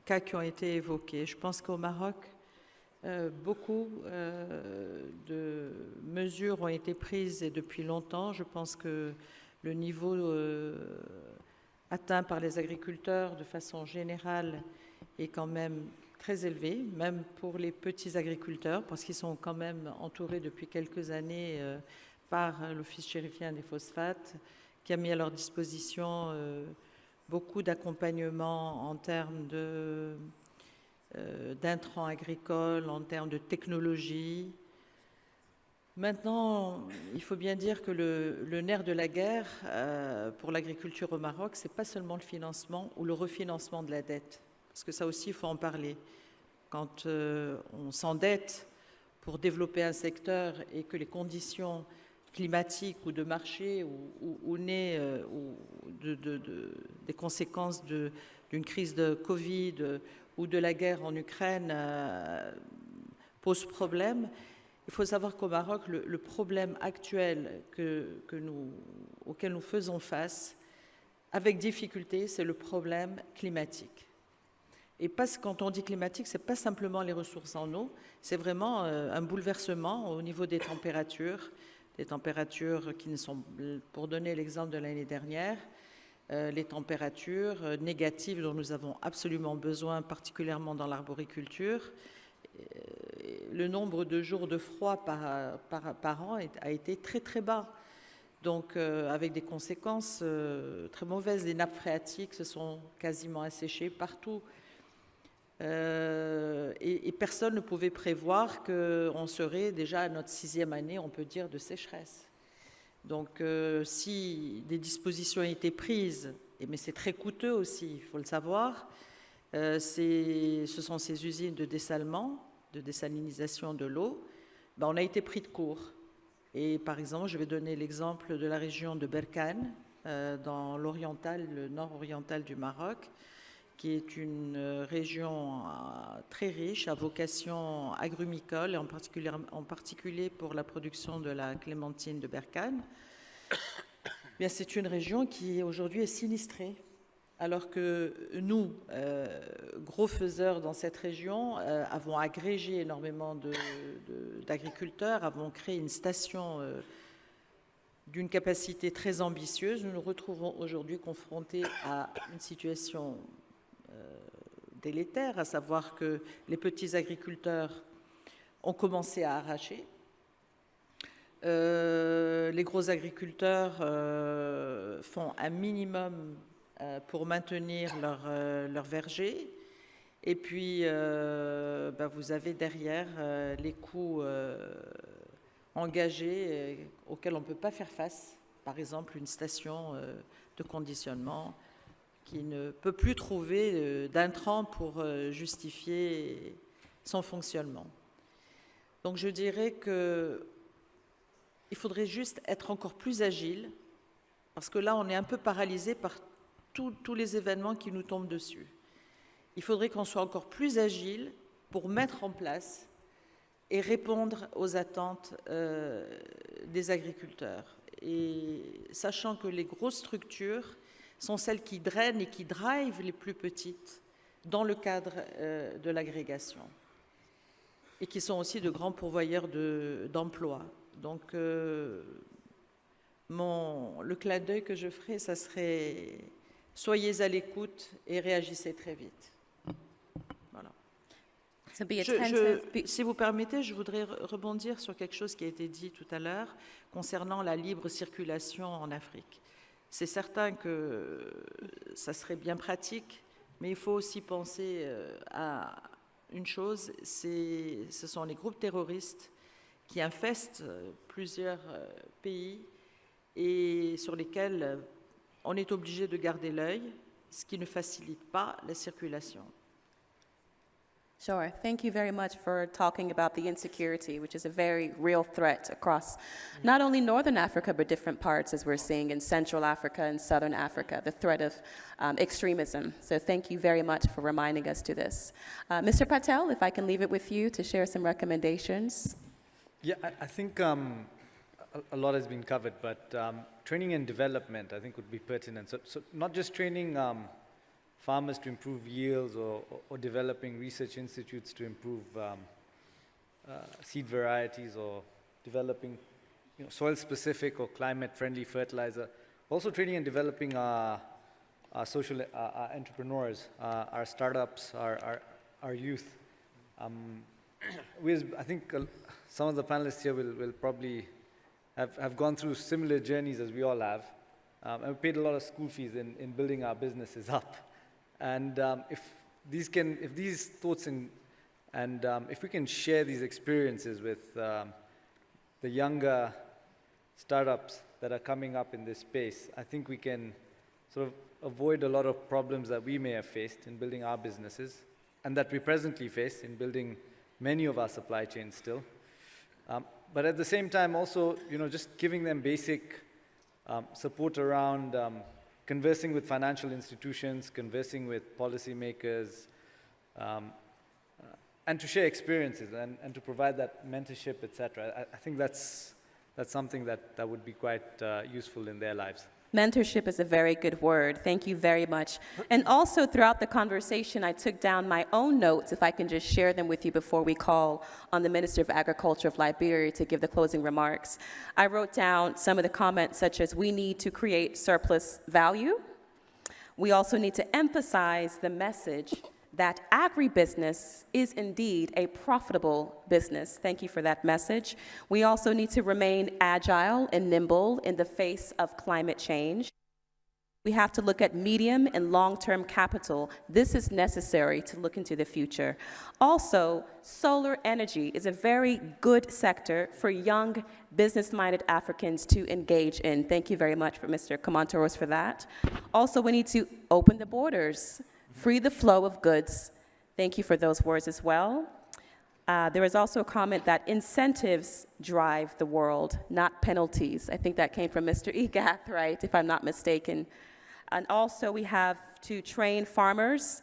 cas qui ont été évoqués. Je pense qu'au Maroc, beaucoup de mesures ont été prises et depuis longtemps. Je pense que le niveau atteint par les agriculteurs de façon générale est quand même très élevé, même pour les petits agriculteurs, parce qu'ils sont quand même entourés depuis quelques années par l'Office chérifien des phosphates, qui a mis à leur disposition beaucoup d'accompagnement en termes d'intrants agricoles, en termes de technologie. Maintenant, il faut bien dire que le nerf de la guerre pour l'agriculture au Maroc, ce n'est pas seulement le financement ou le refinancement de la dette, parce que ça aussi, il faut en parler. Quand on s'endette pour développer un secteur et que les conditions climatiques ou de marché ou nées des conséquences d'une crise de Covid ou de la guerre en Ukraine posent problème, Il faut savoir qu'au Maroc, le problème actuel auquel nous faisons face, avec difficulté, c'est le problème climatique. Et quand on dit climatique, ce n'est pas simplement les ressources en eau, c'est vraiment un bouleversement au niveau des températures qui ne sont, pour donner l'exemple de l'année dernière, les températures négatives dont nous avons absolument besoin, particulièrement dans l'arboriculture. Le nombre de jours de froid par an a été très très bas. Donc avec des conséquences très mauvaises. Les nappes phréatiques se sont quasiment asséchées partout. Et personne ne pouvait prévoir qu'on serait déjà à notre 6e année, on peut dire, de sécheresse. Donc si des dispositions étaient prises, mais c'est très coûteux aussi, il faut le savoir, ce sont ces usines de dessalement, de désalinisation de l'eau, on a été pris de court. Et par exemple, je vais donner l'exemple de la région de Berkane, dans le nord-oriental du Maroc, qui est une région très riche, à vocation agrumicole, et en particulier pour la production de la clémentine de Berkane. Bien, c'est une région qui aujourd'hui est sinistrée, alors que nous, gros faiseurs dans cette région, avons agrégé énormément d'agriculteurs, avons créé une station d'une capacité très ambitieuse. Nous nous retrouvons aujourd'hui confrontés à une situation délétère, à savoir que les petits agriculteurs ont commencé à arracher. Les gros agriculteurs font un minimum pour maintenir leur verger. Et puis, vous avez derrière les coûts engagés auxquels on ne peut pas faire face. Par exemple, une station de conditionnement qui ne peut plus trouver d'intrants pour justifier son fonctionnement. Donc je dirais qu'il faudrait juste être encore plus agile, parce que là on est un peu paralysé par tous les événements qui nous tombent dessus. Il faudrait qu'on soit encore plus agile pour mettre en place et répondre aux attentes des agriculteurs. Et sachant que les grosses structures sont celles qui drainent et qui drivent les plus petites dans le cadre de l'agrégation et qui sont aussi de grands pourvoyeurs d'emplois. Donc, le clin d'œil que je ferai, ça serait soyez à l'écoute et réagissez très vite. Voilà. Si vous permettez, je voudrais rebondir sur quelque chose qui a été dit tout à l'heure concernant la libre circulation en Afrique. C'est certain que ça serait bien pratique, mais il faut aussi penser à une chose, ce sont les groupes terroristes qui infestent plusieurs pays et sur lesquels on est obligé de garder l'œil, ce qui ne facilite pas la circulation. Sure. Thank you very much for talking about the insecurity, which is a very real threat across not only Northern Africa, but different parts, as we're seeing in Central Africa and Southern Africa, the threat of extremism. So thank you very much for reminding us to this. Mr. Patel, if I can leave it with you to share some recommendations. Yeah, I think a lot has been covered, but training and development, I think, would be pertinent. So not just training farmers to improve yields or developing research institutes to improve seed varieties or developing soil-specific or climate-friendly fertilizer. Also training and developing our social entrepreneurs, our startups, our youth. I think some of the panelists here will probably have gone through similar journeys as we all have. And we paid a lot of school fees in building our businesses up. And if these thoughts and if we can share these experiences with the younger startups that are coming up in this space, I think we can sort of avoid a lot of problems that we may have faced in building our businesses and that we presently face in building many of our supply chains still. But at the same time also, just giving them basic support around conversing with financial institutions, conversing with policymakers, and to share experiences and to provide that mentorship, etc. I think that's something that would be quite useful in their lives. Mentorship is a very good word. Thank you very much. And also throughout the conversation, I took down my own notes, if I can just share them with you before we call on the Minister of Agriculture of Liberia to give the closing remarks. I wrote down some of the comments such as, we need to create surplus value. We also need to emphasize the message that agribusiness is indeed a profitable business. Thank you for that message. We also need to remain agile and nimble in the face of climate change. We have to look at medium and long-term capital. This is necessary to look into the future. Also, solar energy is a very good sector for young, business-minded Africans to engage in. Thank you very much for Mr. Kamantoros for that. Also, we need to open the borders, free the flow of goods. Thank you for those words as well. There is also a comment that incentives drive the world, not penalties. I think that came from Mr. Egath, right, if I'm not mistaken. And also we have to train farmers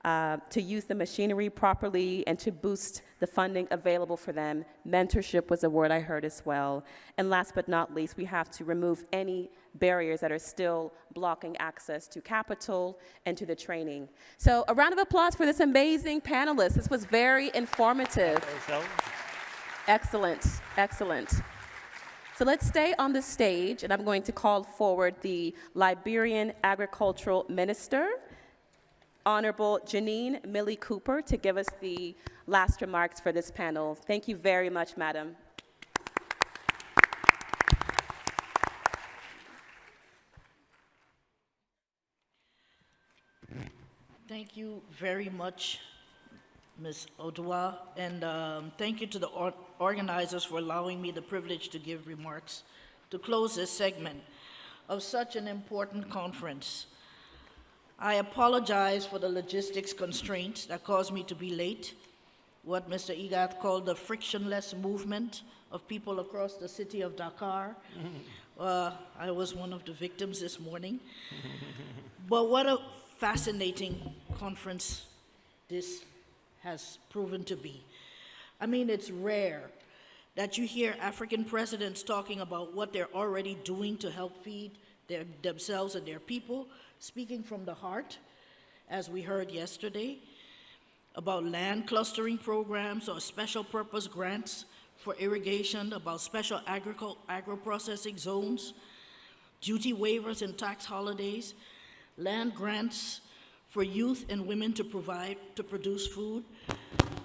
to use the machinery properly and to boost the funding available for them. Mentorship was a word I heard as well. And last but not least, we have to remove any barriers that are still blocking access to capital and to the training. So a round of applause for this amazing panelist. This was very informative. Excellent, excellent. So let's stay on the stage, and I'm going to call forward the Liberian Agricultural Minister, Honorable Janine Millie Cooper, to give us the last remarks for this panel. Thank you very much, Madam. Thank you very much, Ms. Odua, and thank you to the organizers for allowing me the privilege to give remarks to close this segment of such an important conference. I apologize for the logistics constraints that caused me to be late, what Mr. Egath called the frictionless movement of people across the city of Dakar. I was one of the victims this morning. But what a fascinating conference this has proven to be. I mean, it's rare that you hear African presidents talking about what they're already doing to help feed themselves and their people, speaking from the heart, as we heard yesterday, about land clustering programs or special purpose grants for irrigation, about special agro-processing zones, duty waivers and tax holidays, land grants for youth and women to produce food.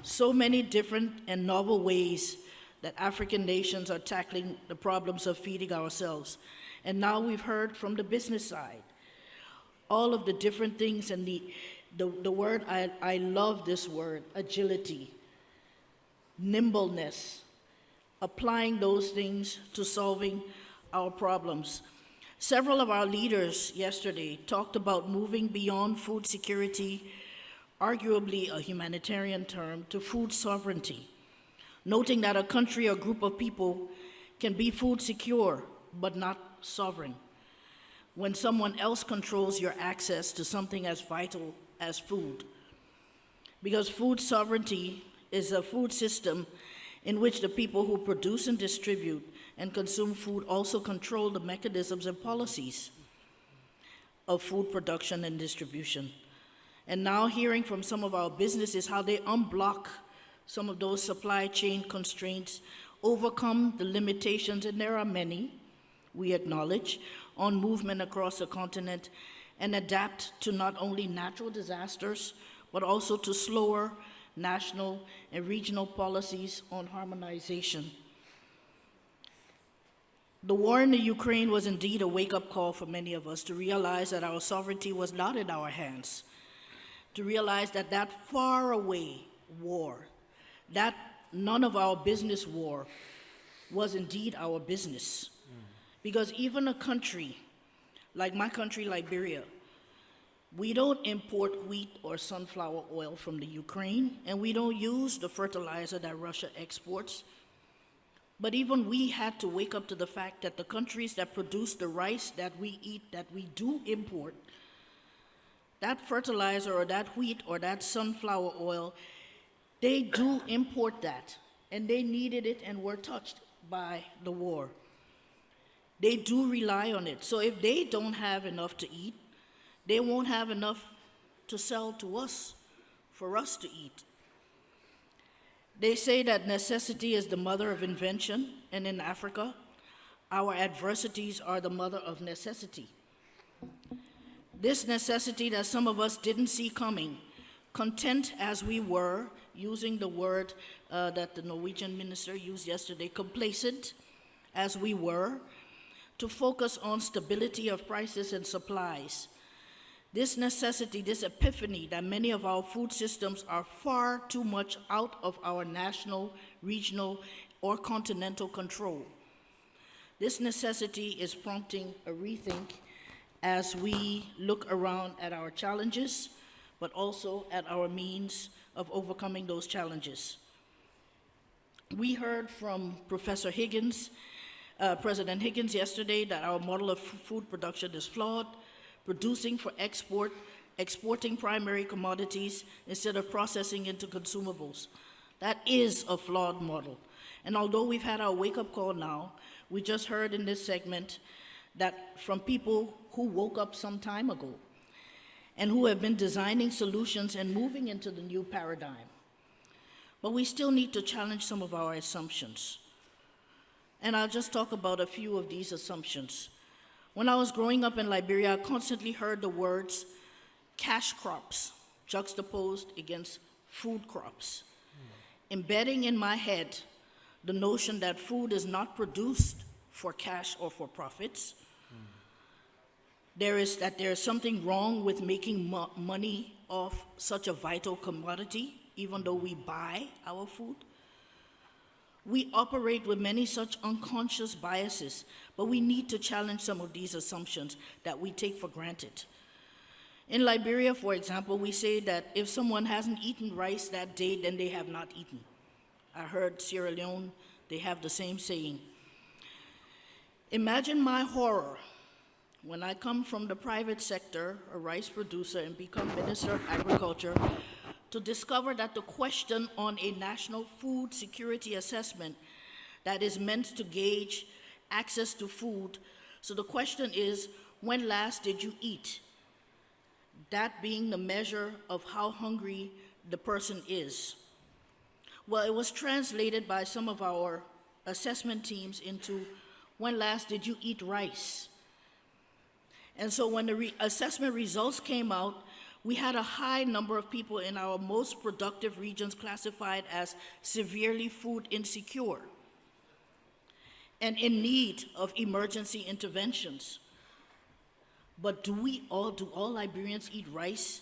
So many different and novel ways that African nations are tackling the problems of feeding ourselves. And now we've heard from the business side, all of the different things, and the word, I love this word, agility, nimbleness, applying those things to solving our problems. Several of our leaders yesterday talked about moving beyond food security, arguably a humanitarian term, to food sovereignty, noting that a country or group of people can be food secure, but not sovereign, when someone else controls your access to something as vital as food. Because food sovereignty is a food system in which the people who produce and distribute and consume food also control the mechanisms and policies of food production and distribution. And now hearing from some of our businesses how they unblock some of those supply chain constraints, overcome the limitations, and there are many, we acknowledge, on movement across the continent, and adapt to not only natural disasters, but also to slower national and regional policies on harmonization. The war in the Ukraine was indeed a wake-up call for many of us to realize that our sovereignty was not in our hands, to realize that that faraway war, that none of our business war, was indeed our business. Because even a country like my country, Liberia, we don't import wheat or sunflower oil from the Ukraine, and we don't use the fertilizer that Russia exports. But even we had to wake up to the fact that the countries that produce the rice that we eat, that we do import, that fertilizer or that wheat or that sunflower oil, They do import that, and they needed it and were touched by the war. They do rely on it. So if they don't have enough to eat, they won't have enough to sell to us, for us to eat. They say that necessity is the mother of invention, and in Africa, our adversities are the mother of necessity. This necessity that some of us didn't see coming, content as we were, using the word that the Norwegian minister used yesterday, complacent as we were, to focus on stability of prices and supplies. This necessity, this epiphany that many of our food systems are far too much out of our national, regional, or continental control. This necessity is prompting a rethink as we look around at our challenges, but also at our means of overcoming those challenges. We heard from Professor Higgins, President Higgins yesterday, that our model of food production is flawed, producing for export, exporting primary commodities instead of processing into consumables. That is a flawed model. And although we've had our wake-up call now, we just heard in this segment that from people who woke up some time ago and who have been designing solutions and moving into the new paradigm. But we still need to challenge some of our assumptions. And I'll just talk about a few of these assumptions. When I was growing up in Liberia, I constantly heard the words cash crops juxtaposed against food crops, embedding in my head the notion that food is not produced for cash or for profits. There is something wrong with making money off such a vital commodity, even though we buy our food. We operate with many such unconscious biases, but we need to challenge some of these assumptions that we take for granted. In Liberia, for example, we say that if someone hasn't eaten rice that day, then they have not eaten. I heard Sierra Leone, they have the same saying. Imagine my horror when I come from the private sector, a rice producer, and become Minister of Agriculture, to discover that the question on a national food security assessment that is meant to gauge access to food, so the question is, when last did you eat? That being the measure of how hungry the person is. Well, it was translated by some of our assessment teams into, when last did you eat rice? And so when the assessment results came out, we had a high number of people in our most productive regions classified as severely food insecure and in need of emergency interventions. But do all Liberians eat rice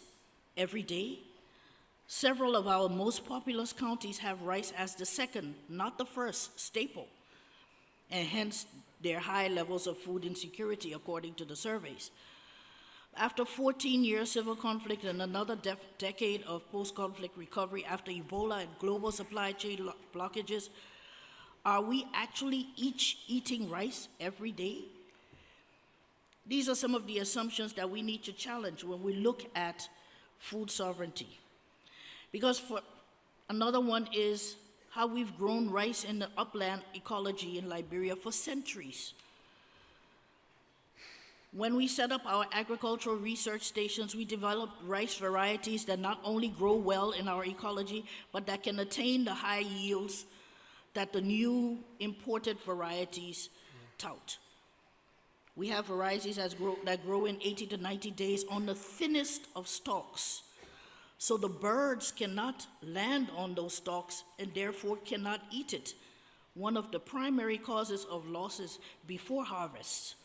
every day? Several of our most populous counties have rice as the second, not the first, staple, and hence their high levels of food insecurity according to the surveys. After 14 years civil conflict and another decade of post-conflict recovery after Ebola and global supply chain blockages, are we actually each eating rice every day? These are some of the assumptions that we need to challenge when we look at food sovereignty. Because for another one is how we've grown rice in the upland ecology in Liberia for centuries. When we set up our agricultural research stations, we developed rice varieties that not only grow well in our ecology, but that can attain the high yields that the new imported varieties tout. We have varieties that grow in 80 to 90 days on the thinnest of stalks. So the birds cannot land on those stalks and therefore cannot eat it, one of the primary causes of losses before harvest.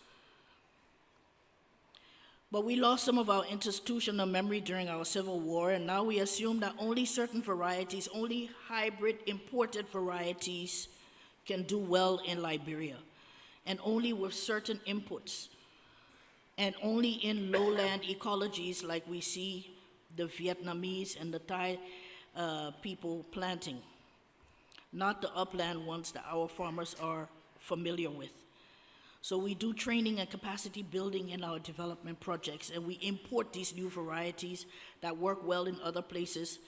But we lost some of our institutional memory during our Civil War, and now we assume that only certain varieties, only hybrid imported varieties can do well in Liberia, and only with certain inputs, and only in lowland ecologies like we see the Vietnamese and the Thai people planting, not the upland ones that our farmers are familiar with. So we do training and capacity building in our development projects, and we import these new varieties that work well in other places,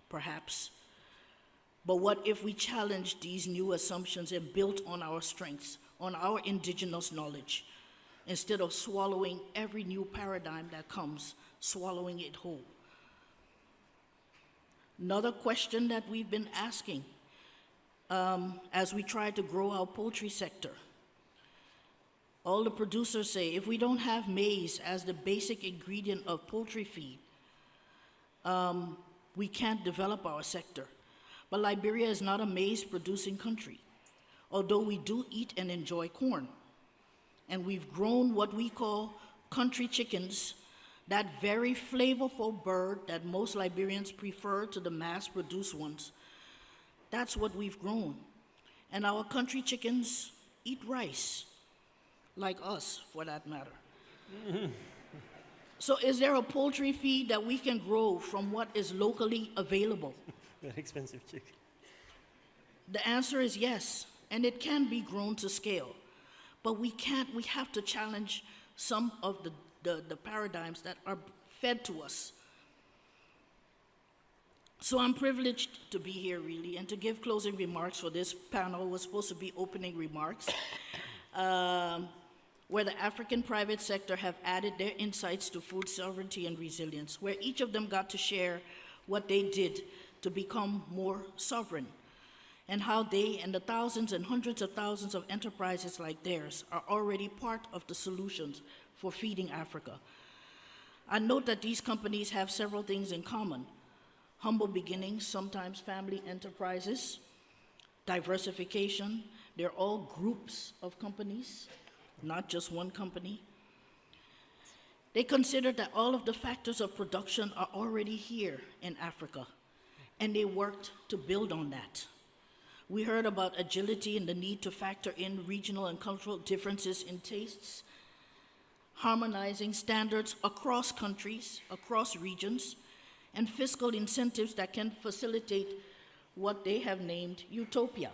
perhaps. But what if we challenge these new assumptions and built on our strengths, on our indigenous knowledge, instead of swallowing every new paradigm that comes, swallowing it whole? Another question that we've been asking as we try to grow our poultry sector. All the producers say, if we don't have maize as the basic ingredient of poultry feed, we can't develop our sector. But Liberia is not a maize-producing country, although we do eat and enjoy corn. And we've grown what we call country chickens, that very flavorful bird that most Liberians prefer to the mass-produced ones. That's what we've grown. And our country chickens eat rice, like us, for that matter. So is there a poultry feed that we can grow from what is locally available? Very expensive chicken. The answer is yes, and it can be grown to scale. But we have to challenge some of the paradigms that are fed to us. So I'm privileged to be here, really, and to give closing remarks for this panel. Was supposed to be opening remarks, where the African private sector have added their insights to food sovereignty and resilience, where each of them got to share what they did to become more sovereign, and how they and the thousands and hundreds of thousands of enterprises like theirs are already part of the solutions for feeding Africa. I note that these companies have several things in common: humble beginnings, sometimes family enterprises, diversification. They're all groups of companies, not just one company. They consider that all of the factors of production are already here in Africa, and they worked to build on that. We heard about agility and the need to factor in regional and cultural differences in tastes, harmonizing standards across countries, across regions, and fiscal incentives that can facilitate what they have named utopia.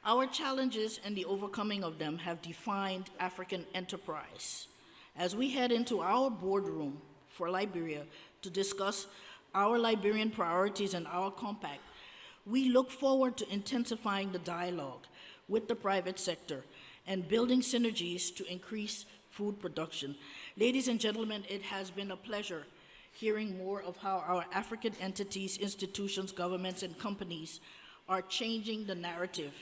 Our challenges and the overcoming of them have defined African enterprise. As we head into our boardroom for Liberia to discuss our Liberian priorities and our compact, we look forward to intensifying the dialogue with the private sector and building synergies to increase food production. Ladies and gentlemen, it has been a pleasure hearing more of how our African entities, institutions, governments, and companies are changing the narrative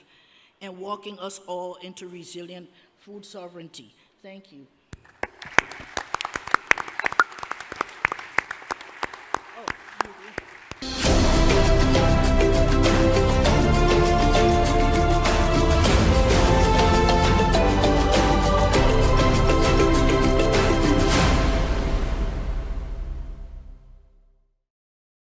and walking us all into resilient food sovereignty. Thank you.